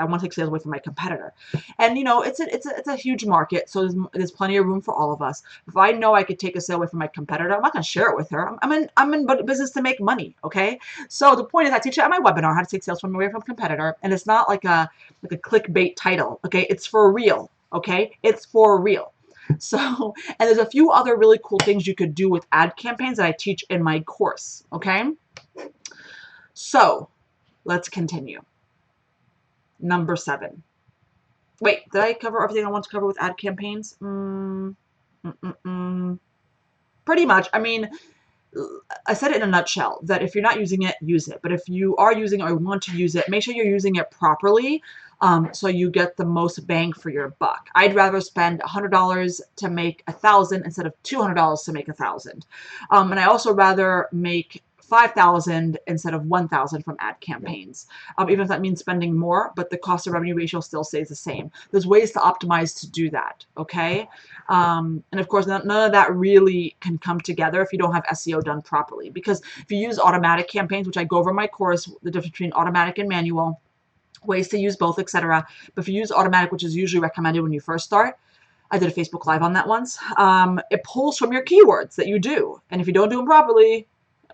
want to take sales away from my competitor. And it's a huge market, so there's plenty of room for all of us. If I know I could take a sale away from my competitor, I'm not going to share it with her. I'm in business to make money, okay? So the point is, I teach it at my webinar how to take sales away from a competitor, and it's not like a clickbait title, okay? It's for real, okay? It's for real. So, and there's a few other really cool things you could do with ad campaigns that I teach in my course, okay? So let's continue. Number 7. Wait, did I cover everything I want to cover with ad campaigns? Pretty much. I mean, I said it in a nutshell, that if you're not using it, use it. But if you are using it or want to use it, make sure you're using it properly, so you get the most bang for your buck. I'd rather spend $100 to make 1,000 instead of $200 to make 1,000. And I also rather make 5,000 instead of 1,000 from ad campaigns. Even if that means spending more, but the cost to revenue ratio still stays the same. There's ways to optimize to do that, okay? And of course, none of that really can come together if you don't have SEO done properly. Because if you use automatic campaigns, which I go over in my course, the difference between automatic and manual, ways to use both, etc. But if you use automatic, which is usually recommended when you first start, I did a Facebook Live on that once, it pulls from your keywords that you do. And if you don't do them properly,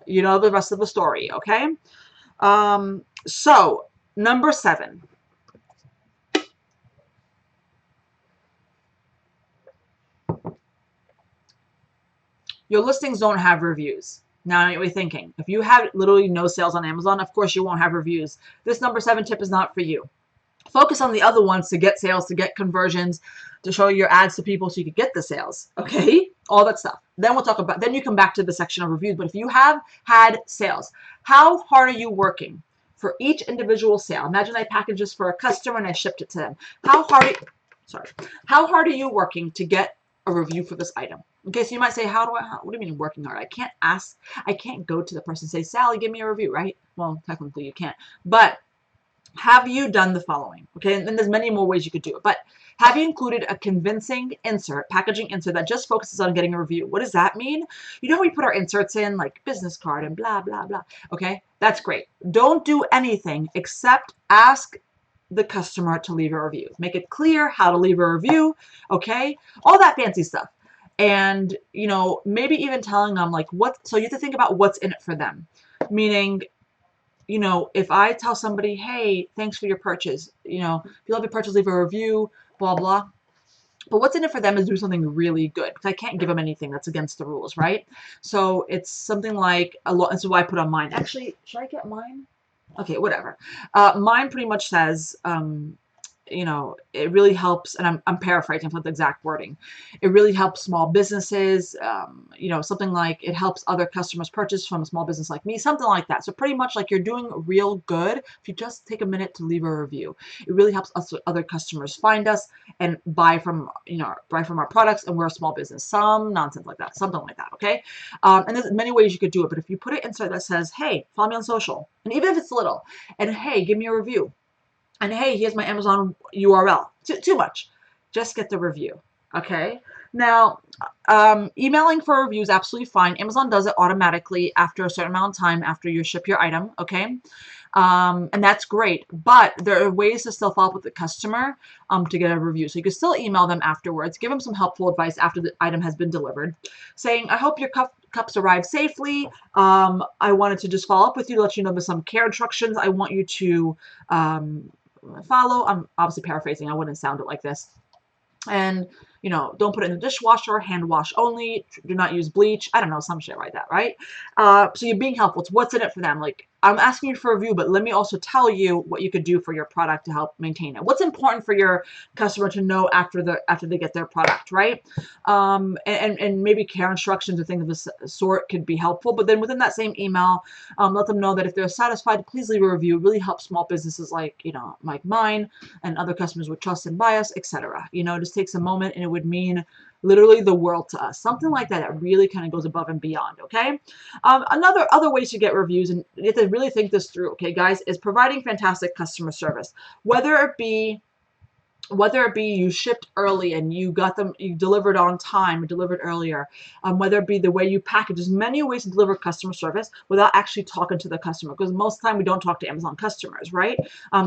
you know the rest of the story, okay? So, number 7. Your listings don't have reviews. Now, I know what you're thinking. If you have literally no sales on Amazon, of course you won't have reviews. This number 7 tip is not for you. Focus on the other ones to get sales, to get conversions, to show your ads to people so you can get the sales, okay? All that stuff. Then we'll talk about, then you come back to the section of reviews. But if you have had sales, how hard are you working for each individual sale? Imagine I packaged this for a customer and I shipped it to them. How hard are you working to get a review for this item? Okay, so you might say, what do you mean working hard? I can't go to the person and say, Sally, give me a review, right? Well, technically you can't. But have you done the following? Okay, and then there's many more ways you could do it. But have you included a convincing insert, packaging insert that just focuses on getting a review? What does that mean? You know how we put our inserts in, like business card and blah, blah, blah. Okay, that's great. Don't do anything except ask the customer to leave a review. Make it clear how to leave a review, okay? All that fancy stuff. And, you know, maybe even telling them like so you have to think about what's in it for them. Meaning, you know, if I tell somebody, hey, thanks for your purchase, you know, if you love your purchase, leave a review, blah, blah. But what's in it for them is do something really good, because I can't give them anything that's against the rules, right? So it's something like and so I put on mine. Actually, should I get mine? Okay, whatever. Mine pretty much says, you know, it really helps, and I'm paraphrasing for the exact wording. It really helps small businesses, you know, something like it helps other customers purchase from a small business like me, something like that. So pretty much like you're doing real good if you just take a minute to leave a review. It really helps us, other customers find us and buy from our products, and we're a small business. Some nonsense like that, something like that, okay? And there's many ways you could do it, but if you put it inside that says, hey, follow me on social, and even if it's little, and hey, give me a review, and hey, here's my Amazon URL. Too much. Just get the review. Okay. Now, emailing for reviews, absolutely fine. Amazon does it automatically after a certain amount of time after you ship your item. Okay. And that's great. But there are ways to still follow up with the customer to get a review. So you can still email them afterwards. Give them some helpful advice after the item has been delivered, saying, I hope your cups arrived safely. I wanted to just follow up with you to let you know there's some care instructions I want you to follow. I'm obviously paraphrasing. I wouldn't sound it like this. And, you know, don't put it in the dishwasher, hand wash only, do not use bleach. I don't know, some shit like that, right? So you're being helpful. It's what's in it for them. Like, I'm asking you for a review, but let me also tell you what you could do for your product to help maintain it. What's important for your customer to know after they get their product, right? And maybe care instructions or things of this sort could be helpful. But then within that same email, let them know that if they're satisfied, please leave a review. It really helps small businesses like, you know, like mine and other customers with trust and bias, etc. You know, it just takes a moment, and it would mean literally the world to us. Something like that that really kind of goes above and beyond, okay? Other ways to get reviews, and you have to really think this through, okay, guys, is providing fantastic customer service. Whether it be you shipped early and you delivered on time or delivered earlier, whether it be the way you package. There's many ways to deliver customer service without actually talking to the customer, because most of the time we don't talk to Amazon customers, right?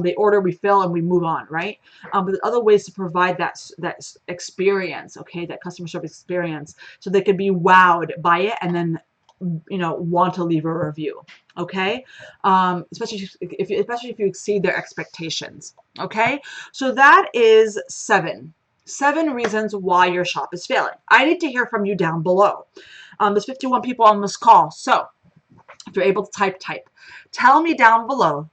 They order, we fill, and we move on, right? But there's other ways to provide that experience, okay, that customer service experience, so they could be wowed by it and then, you know, want to leave a review, okay? Especially if you exceed their expectations, okay? So that is 7 reasons why your shop is failing. I need to hear from you down below. There's 51 people on this call, so if you're able to type, tell me down below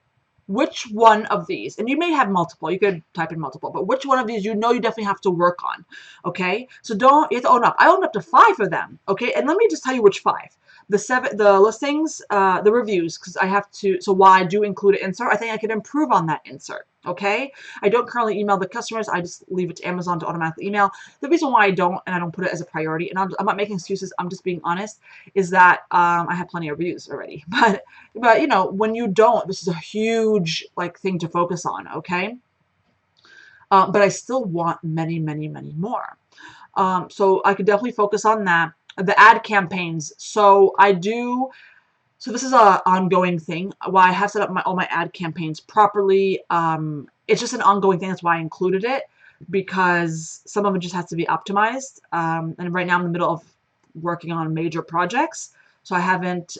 which one of these, and you may have multiple, you could type in multiple, but which one of these you know you definitely have to work on, okay? So you have to own up. I owned up to 5 of them, okay? And let me just tell you which 5. The listings, the reviews, because I have to, so while I do include an insert, I think I could improve on that insert, Okay, I don't currently email the customers. I just leave it to Amazon to automatically email. The reason why I don't, and I don't put it as a priority, and I'm not making excuses, I'm just being honest, is that I have plenty of reviews already. But you know, when you don't, this is a huge like thing to focus on. Okay, but I still want many, many, many more. So I could definitely focus on that. The ad campaigns. So I do. So this is a ongoing thing. Why I have set up all my ad campaigns properly. It's just an ongoing thing. That's why I included it, because some of it just has to be optimized. And right now I'm in the middle of working on major projects, so I haven't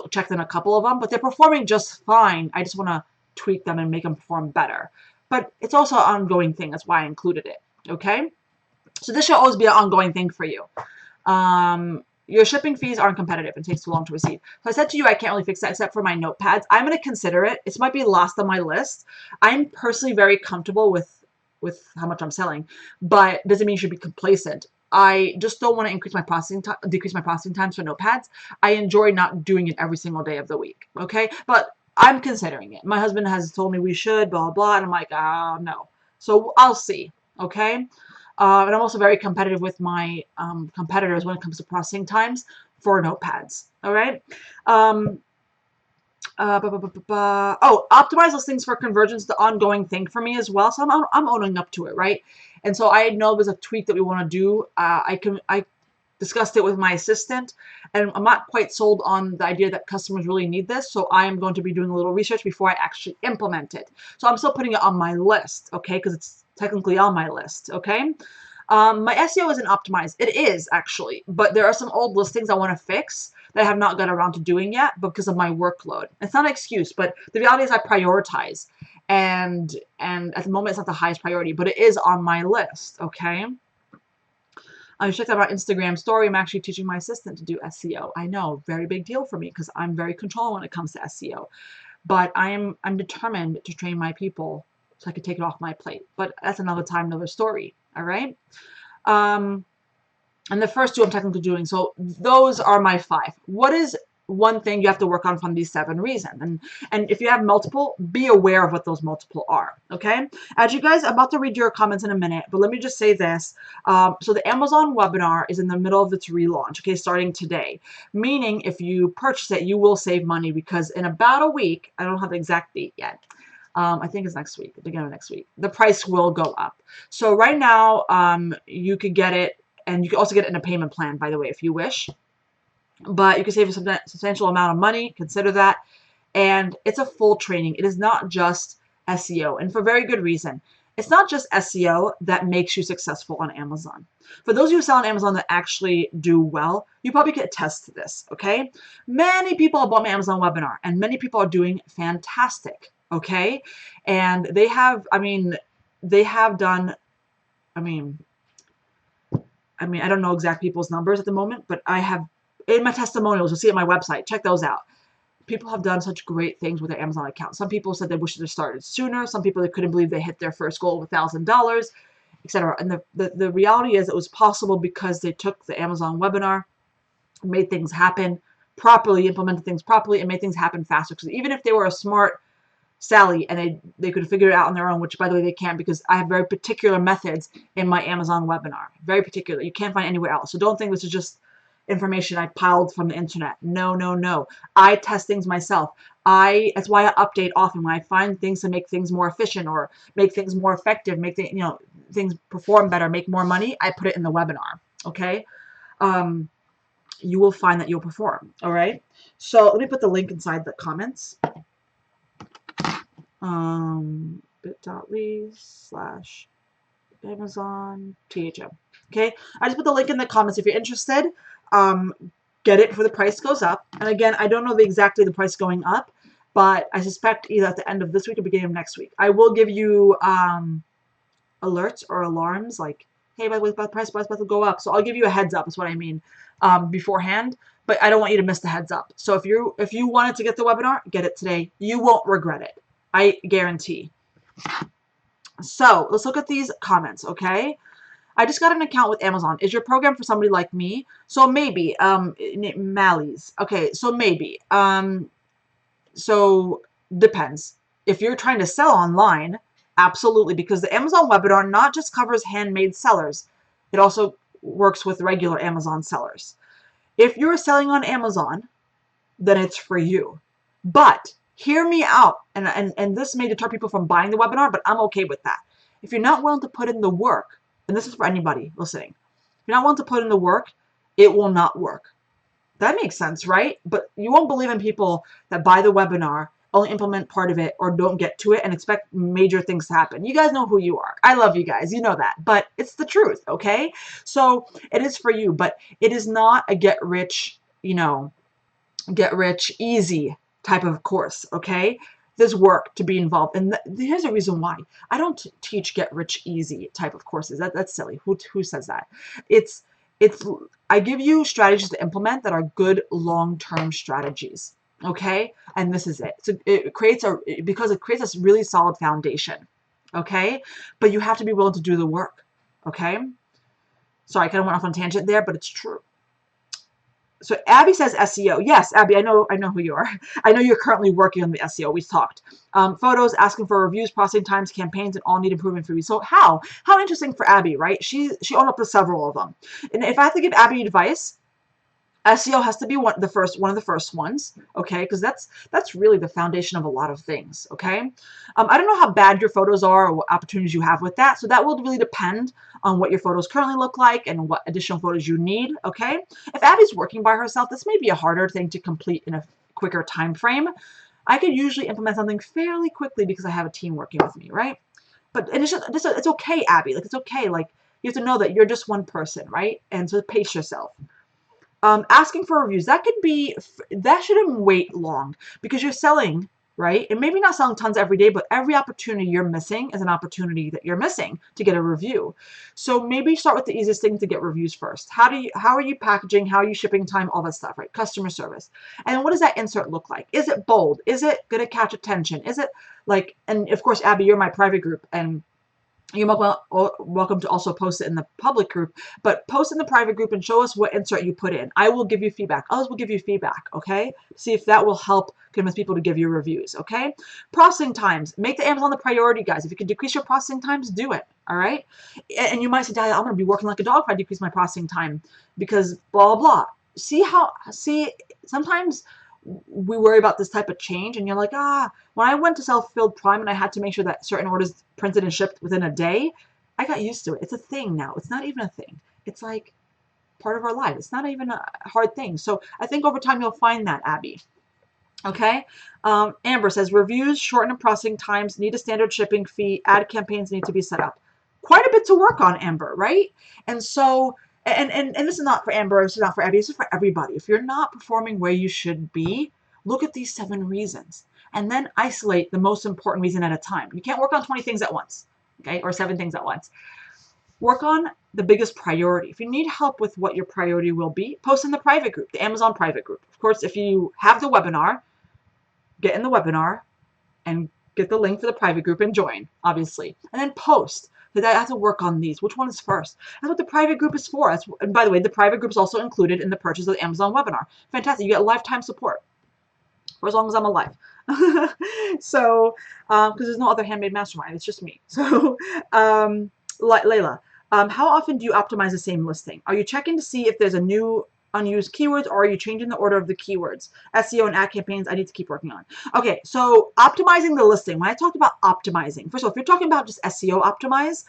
checked in a couple of them, but they're performing just fine. I just want to tweak them and make them perform better. But it's also an ongoing thing. That's why I included it. Okay. So this should always be an ongoing thing for you. Your shipping fees aren't competitive and takes too long to receive. So I said to you, I can't really fix that except for my notepads. I'm going to consider it. It might be last on my list. I'm personally very comfortable with how much I'm selling, but doesn't mean you should be complacent. I just don't want to decrease my processing times for notepads. I enjoy not doing it every single day of the week. Okay, but I'm considering it. My husband has told me we should, blah blah, and I'm like, no. So I'll see. Okay. And I'm also very competitive with my competitors when it comes to processing times for notepads. All right. Um, oh, optimize those things for conversions, the ongoing thing for me as well. So I'm owning up to it, right? And so I know there's a tweak that we want to do. I discussed it with my assistant, and I'm not quite sold on the idea that customers really need this. So I am going to be doing a little research before I actually implement it. So I'm still putting it on my list, okay? Because it's technically on my list, okay? My SEO isn't optimized. It is actually, but there are some old listings I want to fix that I have not got around to doing yet because of my workload. It's not an excuse, but the reality is I prioritize, and at the moment it's not the highest priority, but it is on my list. Okay. I checked out my Instagram story. I'm actually teaching my assistant to do SEO. I know, very big deal for me because I'm very controlling when it comes to SEO. But I'm determined to train my people so I can take it off my plate. But that's another time, another story. All right. Um, and the first two I'm technically doing. So those are my 5. What is one thing you have to work on from these 7 reasons? And if you have multiple, be aware of what those multiple are. Okay. As you guys, I'm about to read your comments in a minute, but let me just say this. So the Amazon webinar is in the middle of its relaunch. Okay, starting today. Meaning, if you purchase it, you will save money because in about a week, I don't have the exact date yet. I think it's next week, the beginning of next week. The price will go up. So right now, you could get it, and you can also get it in a payment plan, by the way, if you wish. But you can save a substantial amount of money. Consider that. And it's a full training. It is not just SEO, and for very good reason. It's not just SEO that makes you successful on Amazon. For those of you who sell on Amazon that actually do well, you probably can attest to this, okay? Many people have bought my Amazon webinar, and many people are doing fantastic, okay? And they have, they have done, I mean, I don't know exact people's numbers at the moment, but I have, in my testimonials, you'll see it on my website, check those out. People have done such great things with their Amazon account. Some people said they wish they started sooner. Some people, they couldn't believe they hit their first goal of $1,000, etc. And the reality is it was possible because they took the Amazon webinar, made things happen properly, implemented things properly, and made things happen faster. Because even if they were a smart Sally and they could figure it out on their own, which by the way they can't, because I have very particular methods in my Amazon webinar. Very particular. You can't find anywhere else. So don't think this is just information I piled from the internet. No, no, no. I test things myself. That's why I update often when I find things to make things more efficient or make things more effective, make things perform better, make more money. I put it in the webinar. Okay. You will find that you'll perform. All right. So let me put the link inside the comments. bit.ly/Amazon THM. Okay, I just put the link in the comments if you're interested. Get it before the price goes up. And again, I don't know exactly the price going up, but I suspect either at the end of this week or beginning of next week. I will give you alerts or alarms like, hey, by the way, the price is about to go up. So I'll give you a heads up, is what I mean, beforehand. But I don't want you to miss the heads up. So if you wanted to get the webinar, get it today. You won't regret it. I guarantee. So let's look at these comments, okay? I just got an account with Amazon. Is your program for somebody like me? So maybe, Mally's. Okay, so maybe. So depends. if you're trying to sell online, absolutely, because the Amazon webinar not just covers handmade sellers, it also works with regular Amazon sellers. If you're selling on Amazon, then it's for you. But hear me out, and this may deter people from buying the webinar, but I'm okay with that. If you're not willing to put in the work, and this is for anybody listening, if you're not willing to put in the work, it will not work. That makes sense, right? But you won't believe in people that buy the webinar, only implement part of it, or don't get to it and expect major things to happen. You guys know who you are. I love you guys. You know that. But it's the truth, okay? So it is for you, but it is not a get rich easy type of course, okay? There's work to be involved. And here's a reason why. I don't teach get rich easy type of courses. That's silly. Who says that? It's I give you strategies to implement that are good long-term strategies, okay? And this is it. So it creates a really solid foundation, okay? But you have to be willing to do the work, okay? Sorry, I kind of went off on a tangent there, but it's true. So Abby says SEO. Yes, Abby, I know who you are. I know you're currently working on the SEO. We've talked. Photos, asking for reviews, processing times, campaigns, and all need improvement for you. So how interesting for Abby, right? She owned up to several of them. And if I have to give Abby advice, SEO has to be one of the first ones, okay? Because that's really the foundation of a lot of things, okay? I don't know how bad your photos are or what opportunities you have with that, so that will really depend on what your photos currently look like and what additional photos you need, okay? If Abby's working by herself, this may be a harder thing to complete in a quicker time frame. I could usually implement something fairly quickly because I have a team working with me, right? But it's okay, Abby. Like, it's okay. Like, you have to know that you're just one person, right? And so pace yourself. Asking for reviews, that shouldn't wait long because you're selling, right? And maybe not selling tons every day, but every opportunity you're missing is an opportunity that you're missing to get a review. So maybe start with the easiest thing to get reviews first. How are you packaging? How are you shipping time? All that stuff, right? Customer service. And what does that insert look like? Is it bold? Is it going to catch attention? Is it like, and of course, Abby, you're my private group, and you're welcome to also post it in the public group, but post in the private group and show us what insert you put in. I will give you feedback. Others will give you feedback, okay? See if that will help convince people to give you reviews, okay? Processing times. Make the Amazon the priority, guys. If you can decrease your processing times, do it, all right? And you might say, Dahlia, I'm going to be working like a dog if I decrease my processing time because blah, blah. See, sometimes we worry about this type of change and you're like, when I went to self-filled Prime and I had to make sure that certain orders printed and shipped within a day, I got used to it. It's a thing now. It's not even a thing. It's like part of our life. It's not even a hard thing. So I think over time you'll find that, Abby. Okay. Amber says reviews, shorten processing times, need a standard shipping fee, ad campaigns need to be set up. Quite a bit to work on, Amber, right? And so and this is not for Amber, this is not for Abby, this is for everybody. If you're not performing where you should be, look at these 7 reasons and then isolate the most important reason at a time. You can't work on 20 things at once, okay, or 7 things at once. Work on the biggest priority. If you need help with what your priority will be, post in the private group, the Amazon private group. Of course, if you have the webinar, get in the webinar and get the link for the private group and join, obviously, and then post. That I have to work on these. Which one is first? That's what the private group is for. And by the way, the private group is also included in the purchase of the Amazon webinar. Fantastic. You get lifetime support for as long as I'm alive. So, because there's no other handmade mastermind. It's just me. So, Layla, how often do you optimize the same listing? Are you checking to see if there's a new unused keywords, or are you changing the order of the keywords? SEO and ad campaigns I need to keep working on. Okay, so optimizing the listing. When I talked about optimizing, first of all, if you're talking about just SEO optimize,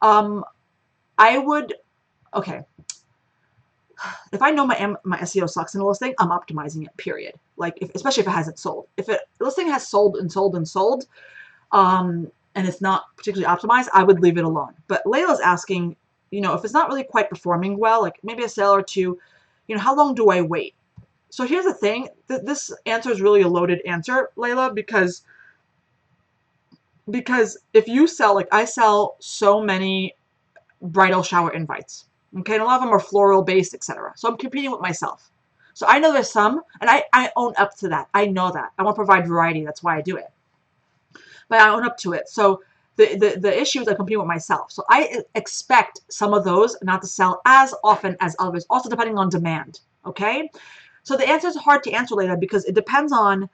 I would, okay, if I know my SEO sucks in a listing, I'm optimizing it, period. Like, especially if it hasn't sold. If a listing has sold and sold and sold, and it's not particularly optimized, I would leave it alone. But Layla's asking, if it's not really quite performing well, like maybe a sale or two, how long do I wait? So here's the thing. This answer is really a loaded answer, Layla, because if you sell, like I sell so many bridal shower invites, okay, and a lot of them are floral based, etc. So I'm competing with myself. So I know there's some, and I own up to that. I know that. I want to provide variety. That's why I do it. But I own up to it. So the issue is I compete with myself. So I expect some of those not to sell as often as others, also depending on demand. Okay? So the answer is hard to answer later because it depends on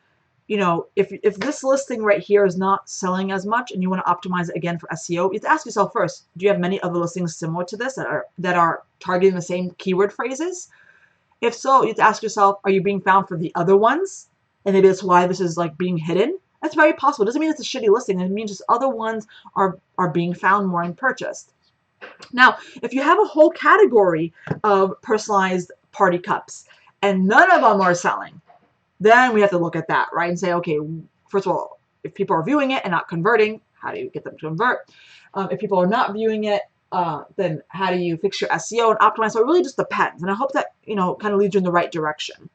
you know, if this listing right here is not selling as much and you want to optimize it again for SEO, you have to ask yourself first, do you have many other listings similar to this that are targeting the same keyword phrases? If so, you have to ask yourself, are you being found for the other ones? And maybe that's why this is like being hidden. That's very possible. It doesn't mean it's a shitty listing. It means just other ones are being found more and purchased. Now, if you have a whole category of personalized party cups and none of them are selling, then we have to look at that, right? And say, okay, first of all, if people are viewing it and not converting, how do you get them to convert? If people are not viewing it, then how do you fix your SEO and optimize? So it really just depends. And I hope that, you know, kind of leads you in the right direction.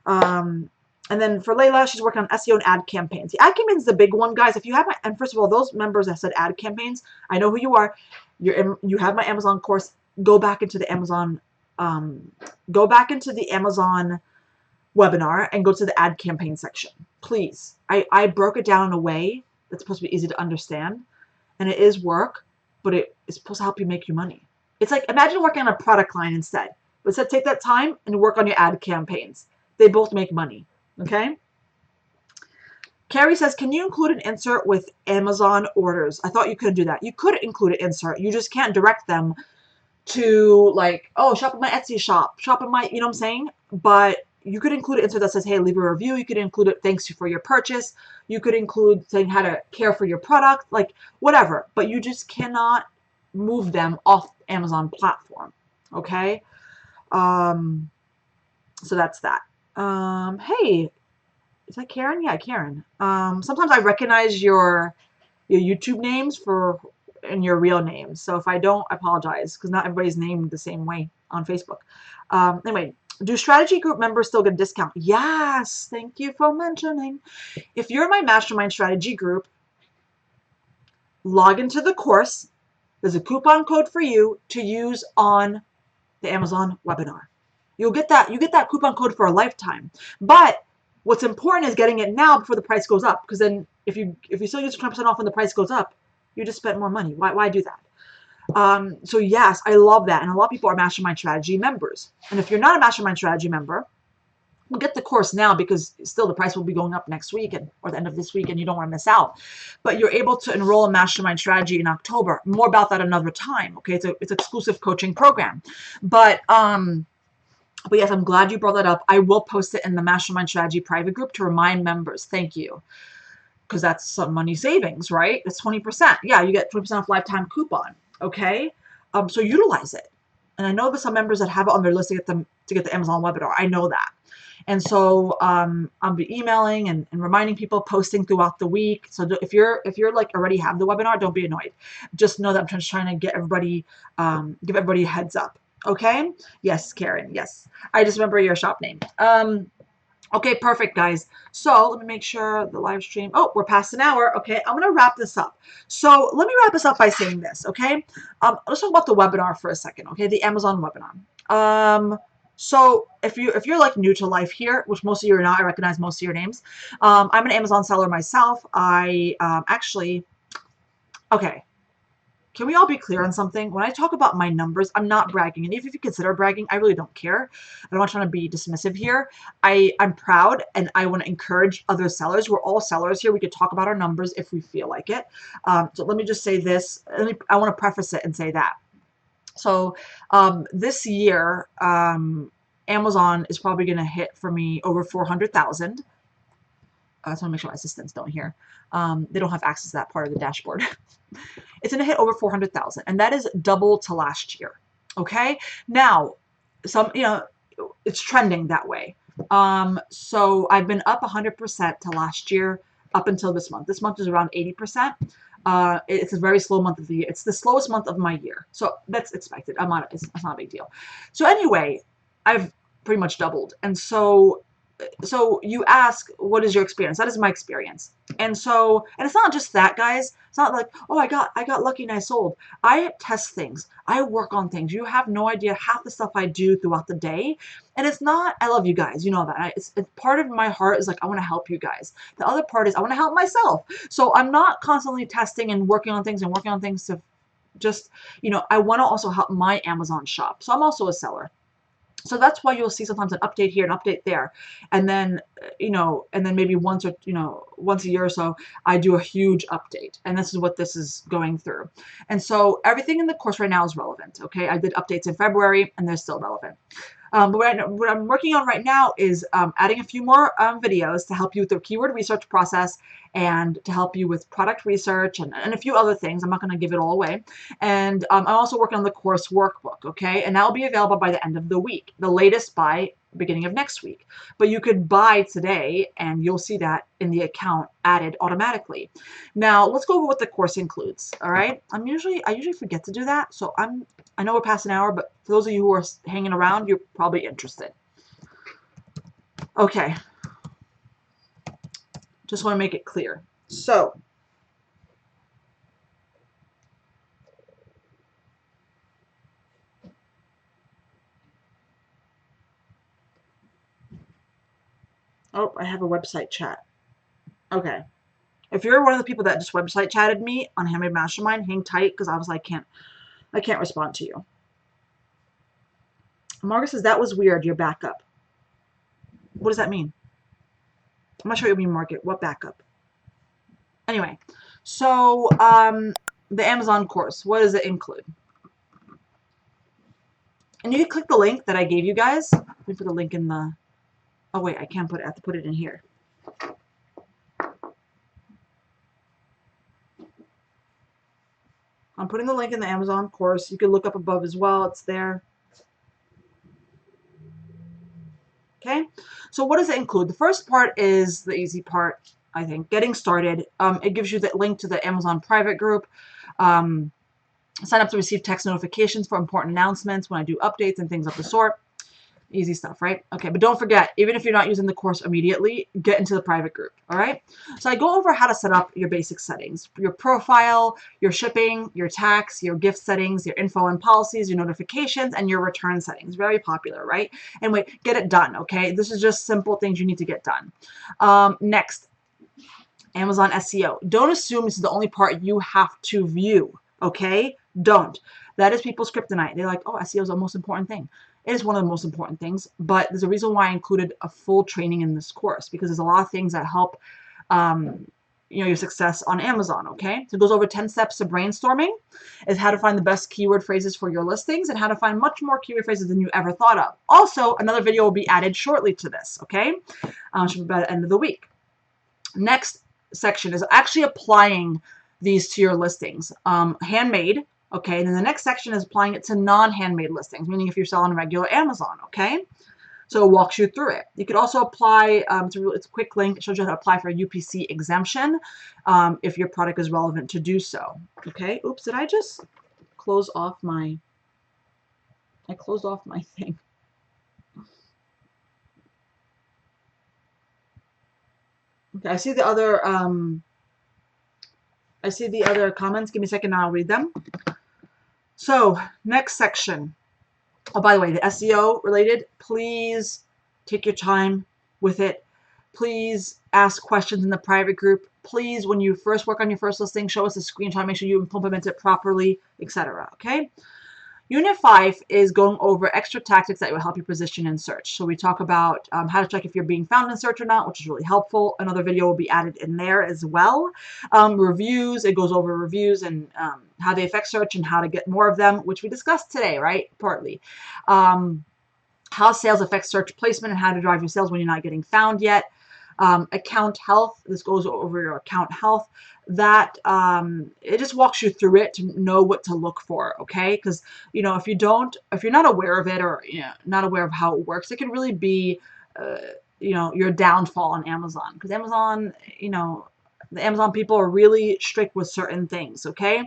And then for Layla, she's working on SEO and ad campaigns. The ad campaigns is the big one, guys. If you have and first of all, those members that said ad campaigns, I know who you are. You have my Amazon course. Go back into the Amazon, webinar and go to the ad campaign section, please. I broke it down in a way that's supposed to be easy to understand, and it is work, but it is supposed to help you make you money. It's like, imagine working on a product line instead. But instead, take that time and work on your ad campaigns. They both make money, okay? Carrie says, can you include an insert with Amazon orders? I thought you couldn't do that. You could include an insert. You just can't direct them to like, oh, shop at my Etsy shop, shop at my, you know what I'm saying? But you could include an insert that says, hey, leave a review. You could include it, thanks you for your purchase. You could include saying how to care for your product, like whatever. But you just cannot move them off Amazon platform, okay? So that's that. Hey, is that Karen? Yeah, Karen. Sometimes I recognize your YouTube names and your real names. So if I don't, I apologize because not everybody's named the same way on Facebook. Anyway, do strategy group members still get a discount? Yes, thank you for mentioning. If you're in my mastermind strategy group, log into the course. There's a coupon code for you to use on the Amazon webinar. You get that coupon code for a lifetime. But what's important is getting it now before the price goes up. Because then if you still use 20% off when the price goes up, you just spent more money. Why do that? So yes, I love that. And a lot of people are Mastermind Strategy members. And if you're not a Mastermind Strategy member, we'll get the course now because still the price will be going up next week or the end of this week and you don't want to miss out. But you're able to enroll in Mastermind Strategy in October. More about that another time. Okay, it's an exclusive coaching program. But yes, I'm glad you brought that up. I will post it in the Mastermind Strategy private group to remind members. Thank you. Because that's some money savings, right? It's 20%. Yeah, you get 20% off lifetime coupon. Okay? So utilize it. And I know there's some members that have it on their list to get the Amazon webinar. I know that. And so I'll be emailing and reminding people, posting throughout the week. So if you're like already have the webinar, don't be annoyed. Just know that I'm just trying to get everybody, give everybody a heads up. Okay? Yes, Karen. Yes. I just remember your shop name. Okay, perfect, guys. So let me make sure the live stream. Oh, we're past an hour. Okay, I'm gonna wrap this up. So let me wrap this up by saying this. Okay, let's talk about the webinar for a second. Okay, the Amazon webinar. So if you're like new to life here, which most of you are not, I recognize most of your names. I'm an Amazon seller myself. I actually. Okay. Can we all be clear on something? When I talk about my numbers, I'm not bragging. And if you consider bragging, I really don't care. I'm not trying to be dismissive here. I'm proud and I want to encourage other sellers. We're all sellers here. We could talk about our numbers if we feel like it. So let me just say this. I want to preface it and say that. So this year, Amazon is probably going to hit for me over 400,000. I just want to make sure my assistants don't hear. They don't have access to that part of the dashboard. It's going to hit over 400,000, and that is double to last year. Okay. Now, it's trending that way. So I've been up 100% to last year up until this month. This month is around 80%. It's a very slow month of the year. It's the slowest month of my year. So that's expected. It's not a big deal. So anyway, I've pretty much doubled. And so you ask, what is your experience? That is my experience. And it's not just that, guys. It's not like, oh, I got lucky and I sold. I test things. I work on things. You have no idea half the stuff I do throughout the day. And it's not, I love you guys. You know that. It's part of my heart is like, I want to help you guys. The other part is I want to help myself. So I'm not constantly testing and working on things to just, I want to also help my Amazon shop. So I'm also a seller. So that's why you'll see sometimes an update here, an update there. And then, and then maybe once a year or so, I do a huge update. And this is what this is going through. And so everything in the course right now is relevant. Okay. I did updates in February and they're still relevant. But what I'm working on right now is adding a few more videos to help you with the keyword research process and to help you with product research and a few other things. I'm not going to give it all away. And I'm also working on the course workbook, okay? And that will be available by the end of the week, the latest by beginning of next week. But you could buy today and you'll see that in the account added automatically. Now, let's go over what the course includes, all right? I usually forget to do that, so I know we're past an hour, but for those of you who are hanging around, you're probably interested. Okay. Just want to make it clear. So, oh, I have a website chat. Okay. If you're one of the people that just website chatted me on Handmade Mastermind, hang tight because obviously I can't respond to you. Margaret says that was weird, your backup. What does that mean? I'm not sure what you mean, Margaret. What backup? Anyway, so the Amazon course, what does it include? And you can click the link that I gave you guys. Let me put the link in the, oh wait, I can't put it, I have to put it in here. I'm putting the link in the Amazon course. You can look up above as well. It's there. Okay. So what does it include? The first part is the easy part, I think, getting started. It gives you the link to the Amazon private group. Sign up to receive text notifications for important announcements when I do updates and things of the sort. Easy stuff, right? Okay, but don't forget, even if you're not using the course immediately, get into the private group, all right? So I go over how to set up your basic settings, your profile, your shipping, your tax, your gift settings, your info and policies, your notifications, and your return settings. Very popular, right? And wait, get it done, okay? This is just simple things you need to get done. Next, Amazon SEO. Don't assume this is the only part you have to view, okay? Don't. That is people's kryptonite. They're like, oh, SEO is the most important thing. It is one of the most important things, but there's a reason why I included a full training in this course because there's a lot of things that help your success on Amazon, okay? So it goes over 10 steps to brainstorming, is how to find the best keyword phrases for your listings and how to find much more keyword phrases than you ever thought of. Also, another video will be added shortly to this, okay? Should be by the end of the week. Next section is actually applying these to your listings. Handmade, okay, and then the next section is applying it to non-handmade listings, meaning if you're selling regular Amazon, okay? So it walks you through it. You could also apply, it's a quick link, it shows you how to apply for a UPC exemption if your product is relevant to do so, okay? Oops, did I just close off my, I closed off my thing. Okay, I see the other comments. Give me a second and I'll read them. So next section. Oh, by the way, the SEO related, please take your time with it. Please ask questions in the private group. Please, when you first work on your first listing, show us a screenshot, make sure you implement it properly, etc. Okay? Unit 5 is going over extra tactics that will help you position in search. So we talk about how to check if you're being found in search or not, which is really helpful. Another video will be added in there as well. Reviews, it goes over reviews and how they affect search and how to get more of them, which we discussed today, right? Partly. How sales affect search placement and how to drive your sales when you're not getting found yet. Account health, this goes over your account health. That it just walks you through it to know what to look for, okay? Because if you're not aware of it or not aware of how it works, it can really be your downfall on Amazon. Because Amazon, the Amazon people are really strict with certain things, okay?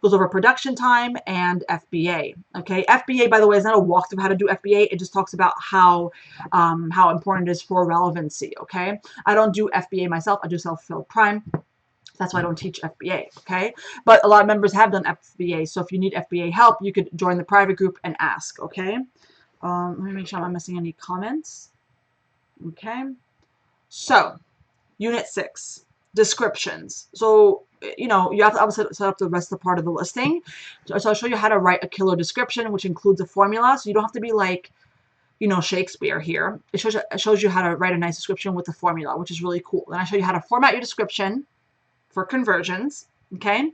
Goes over production time and FBA. Okay, FBA, by the way, is not a walkthrough how to do FBA. It just talks about how important it is for relevancy. Okay, I don't do FBA myself. I do self-fulfilled prime. That's why I don't teach FBA. Okay, but a lot of members have done FBA. So if you need FBA help, you could join the private group and ask. Okay, let me make sure I'm not missing any comments. Okay, so Unit 6. Descriptions. So, you have to obviously set up the rest of the part of the listing. So I'll show you how to write a killer description, which includes a formula. So you don't have to be like Shakespeare here. It shows you how to write a nice description with the formula, which is really cool. And I show you how to format your description for conversions, okay?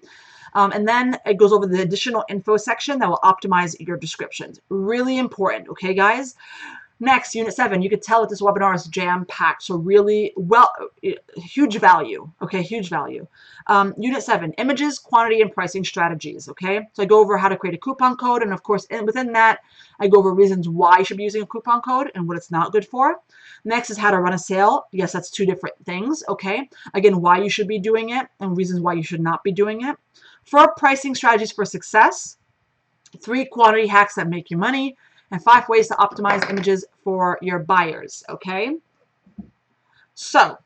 And then it goes over the additional info section that will optimize your descriptions. Really important, okay, guys? Next, Unit 7, you could tell that this webinar is jam-packed, so really, huge value, okay, huge value. Unit 7, images, quantity, and pricing strategies, okay? So I go over how to create a coupon code, and of course, within that, I go over reasons why you should be using a coupon code and what it's not good for. Next is how to run a sale. Yes, that's two different things, okay? Again, why you should be doing it and reasons why you should not be doing it. 4 pricing strategies for success. 3 quantity hacks that make you money. And 5 ways to optimize images for your buyers, okay? So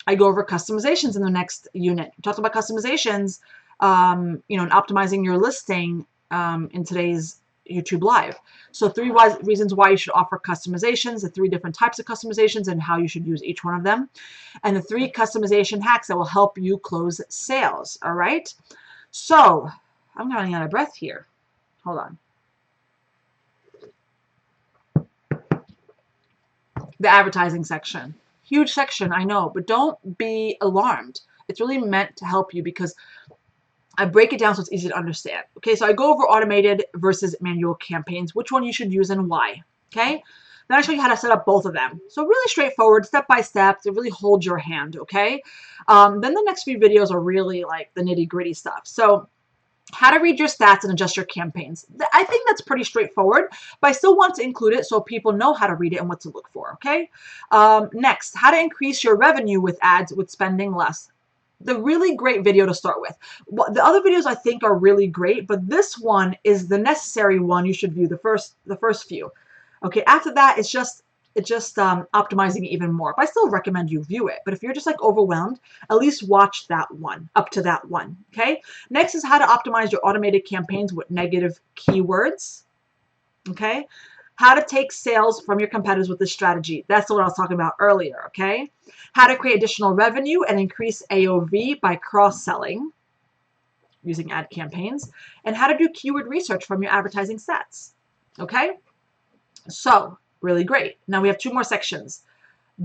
I go over customizations in the next unit. We talked about customizations, and optimizing your listing in today's YouTube Live. So 3 reasons why you should offer customizations, the 3 different types of customizations and how you should use each one of them, and the 3 customization hacks that will help you close sales, all right? So I'm running out of breath here. Hold on. The advertising section. Huge section, I know, but don't be alarmed. It's really meant to help you because I break it down so it's easy to understand. Okay, so I go over automated versus manual campaigns, which one you should use and why. Okay, then I show you how to set up both of them. So really straightforward, step by step, to really hold your hand. Okay, then the next few videos are really like the nitty gritty stuff. So how to read your stats and adjust your campaigns. I think that's pretty straightforward, but I still want to include it so people know how to read it and what to look for, okay? Next, how to increase your revenue with ads with spending less. The really great video to start with. The other videos I think are really great, but this one is the necessary one you should view, the first few. Okay, after that, it's just optimizing even more. But I still recommend you view it. But if you're just like overwhelmed, at least watch that one, up to that one, okay? Next is how to optimize your automated campaigns with negative keywords, okay? How to take sales from your competitors with this strategy. That's what I was talking about earlier, okay? How to create additional revenue and increase AOV by cross-selling using ad campaigns, and how to do keyword research from your advertising sets, okay? So, really great. Now we have 2 more sections.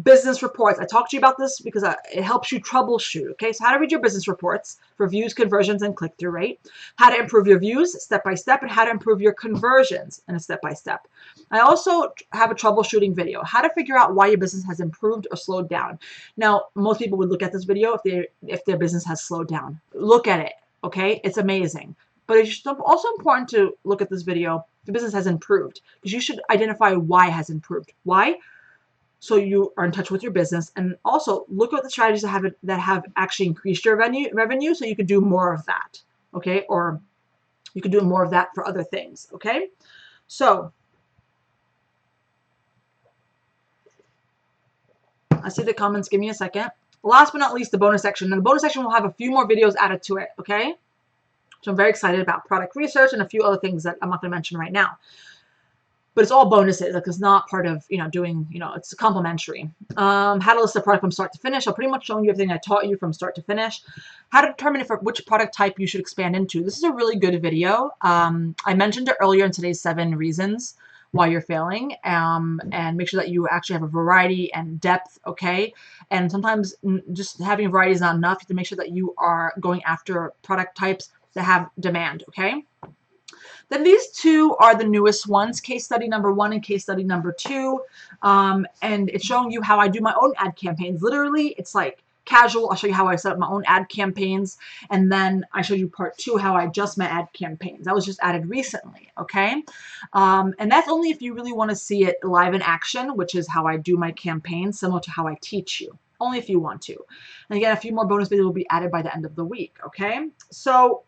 Business reports. I talked to you about this because it helps you troubleshoot. Okay, so how to read your business reports for views, conversions, and click-through rate. How to improve your views step by step, and how to improve your conversions in a step by step. I also have a troubleshooting video. How to figure out why your business has improved or slowed down. Now, most people would look at this video if their business has slowed down. Look at it. Okay, it's amazing. But it's also important to look at this video. The business has improved because you should identify why it has improved. Why? So you are in touch with your business, and also look at the strategies that have actually increased your revenue, so you could do more of that. Okay, or you could do more of that for other things. Okay, so I see the comments. Give me a second. Last but not least, the bonus section. And the bonus section will have a few more videos added to it. Okay. So I'm very excited about product research and a few other things that I'm not going to mention right now. But it's all bonuses. Like it's not part of, doing, it's complimentary. How to list a product from start to finish. I'm pretty much showing you everything I taught you from start to finish. How to determine which product type you should expand into. This is a really good video. I mentioned it earlier in today's 7 reasons why you're failing, and make sure that you actually have a variety and depth, okay? And sometimes just having a variety is not enough. You have to make sure that you are going after product types that have demand, okay? Then these 2 are the newest ones, case study number 1 and case study number 2. And it's showing you how I do my own ad campaigns. Literally, it's like casual. I'll show you how I set up my own ad campaigns. And then I showed you part 2, how I adjust my ad campaigns. That was just added recently, okay? And that's only if you really want to see it live in action, which is how I do my campaigns, similar to how I teach you. Only if you want to. And again, a few more bonus videos will be added by the end of the week, okay? So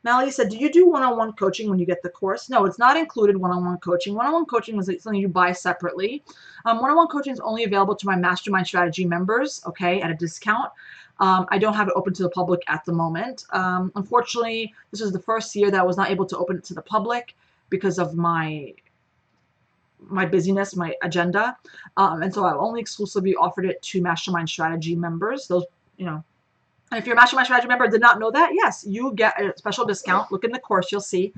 Melody said, do you do one-on-one coaching when you get the course? No, it's not included one-on-one coaching. One-on-one coaching is something you buy separately. One-on-one coaching is only available to my Mastermind Strategy members, okay, at a discount. I don't have it open to the public at the moment. Unfortunately, this is the first year that I was not able to open it to the public because of my busyness, my agenda. And so I only exclusively offered it to Mastermind Strategy members. Those, and if you're a Mastermind Strategy member and did not know that, yes, you get a special discount. Look in the course, you'll see.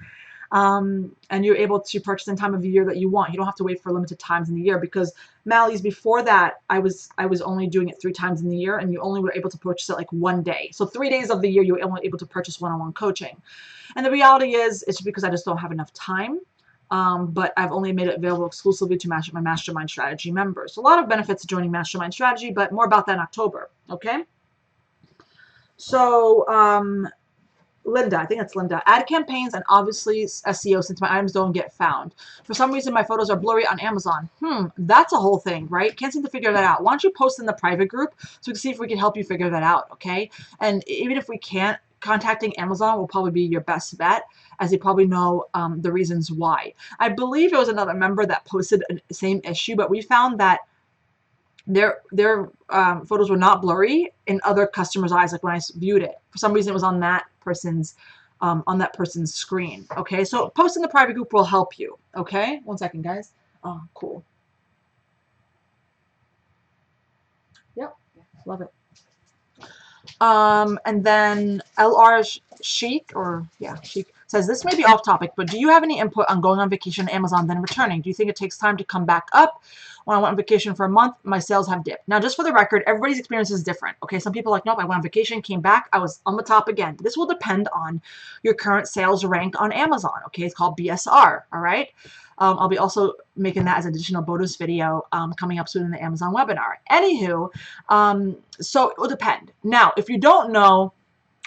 and you're able to purchase in time of the year that you want. You don't have to wait for limited times in the year, because Mally's before that, I was only doing it 3 times in the year, and you only were able to purchase it like one day. So 3 days of the year you were only able to purchase one-on-one coaching. And the reality is, it's because I just don't have enough time. But I've only made it available exclusively to my Mastermind Strategy members. So a lot of benefits to joining Mastermind Strategy, but more about that in October. Okay. So Linda, I think it's Linda. Ad campaigns and obviously SEO, since my items don't get found. For some reason, my photos are blurry on Amazon. That's a whole thing, right? Can't seem to figure that out. Why don't you post in the private group so we can see if we can help you figure that out, okay? And even if we can't, contacting Amazon will probably be your best bet, as they probably know the reasons why. I believe it was another member that posted the same issue, but we found that their photos were not blurry in other customers' eyes. Like when I viewed it, for some reason it was on that person's screen. Okay, so posting the private group will help you. Okay, one second, guys. Oh, cool. Yep, love it. And then LR Chic, Chic says, this may be off topic, but do you have any input on going on vacation to Amazon then returning? Do you think it takes time to come back up? When I went on vacation for a month, my sales have dipped. Now, just for the record, everybody's experience is different. Okay, some people are like, nope, I went on vacation, came back, I was on the top again. This will depend on your current sales rank on Amazon. Okay, it's called BSR. All right. I'll be also making that as an additional bonus video coming up soon in the Amazon webinar. Anywho, so it will depend. Now, if you don't know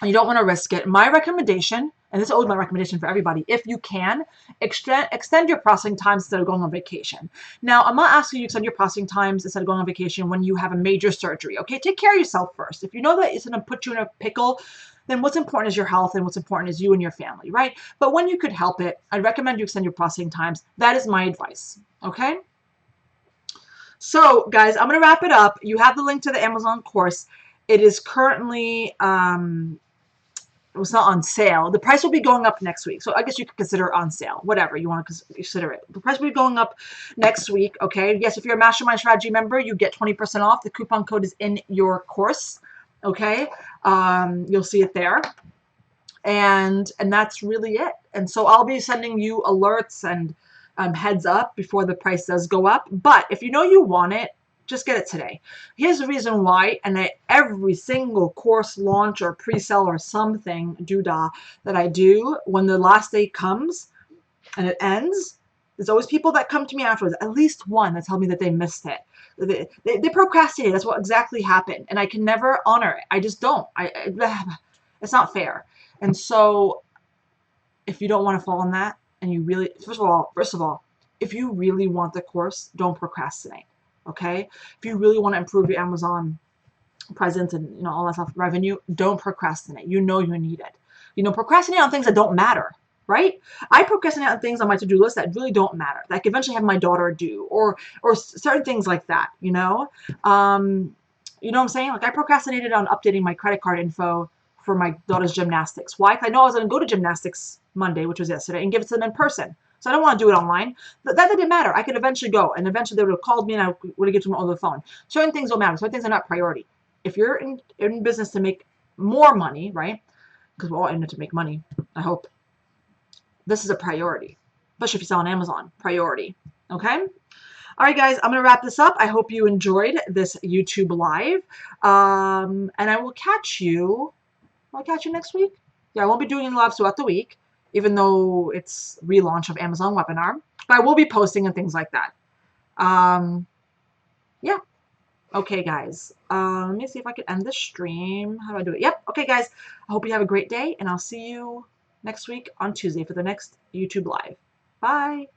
and you don't want to risk it, my recommendation, and this is always my recommendation for everybody, if you can, extend your processing times instead of going on vacation. Now, I'm not asking you to extend your processing times instead of going on vacation when you have a major surgery, okay? Take care of yourself first. If you know that it's going to put you in a pickle, then what's important is your health, and what's important is you and your family, right? But when you could help it, I'd recommend you extend your processing times. That is my advice, okay? So, guys, I'm going to wrap it up. You have the link to the Amazon course. It is currently, it was not on sale. The price will be going up next week. So I guess you could consider it on sale, whatever you want to consider it. The price will be going up next week. Okay. Yes. If you're a Mastermind Strategy member, you get 20% off. The coupon code is in your course. Okay. You'll see it there. And that's really it. And so I'll be sending you alerts and heads up before the price does go up. But if you know you want it, just get it today. Here's the reason why, and every single course launch or pre-sale or something doodah that I do, when the last day comes and it ends, there's always people that come to me afterwards, at least one, that tell me that they missed it. They procrastinated. That's what exactly happened. And I can never honor it. I just don't. It's not fair. And so if you don't want to fall in that, and you really, first of all, if you really want the course, don't procrastinate. Okay, if you really want to improve your Amazon presence and all that stuff, revenue, don't procrastinate. You know you need it. Procrastinate on things that don't matter, right? I procrastinate on things on my to-do list that really don't matter, that I could eventually have my daughter do, or certain things like that. You know what I'm saying? Like I procrastinated on updating my credit card info for my daughter's gymnastics. Why? Because I know I was going to go to gymnastics Monday, which was yesterday, and give it to them in person. So I don't want to do it online. That didn't matter. I could eventually go, and eventually they would have called me, and I would have given them over the phone. Certain things don't matter. Certain things are not priority. If you're in business to make more money, right? Because we're all in it to make money, I hope. This is a priority, especially if you sell on Amazon. Priority. Okay? All right, guys, I'm going to wrap this up. I hope you enjoyed this YouTube Live, and I will catch you. I'll catch you next week. Yeah, I won't be doing any lives throughout the week, even though it's relaunch of Amazon webinar, but I will be posting and things like that. Yeah. Okay, guys. Let me see if I can end the stream. How do I do it? Yep. Okay, guys. I hope you have a great day, and I'll see you next week on Tuesday for the next YouTube Live. Bye.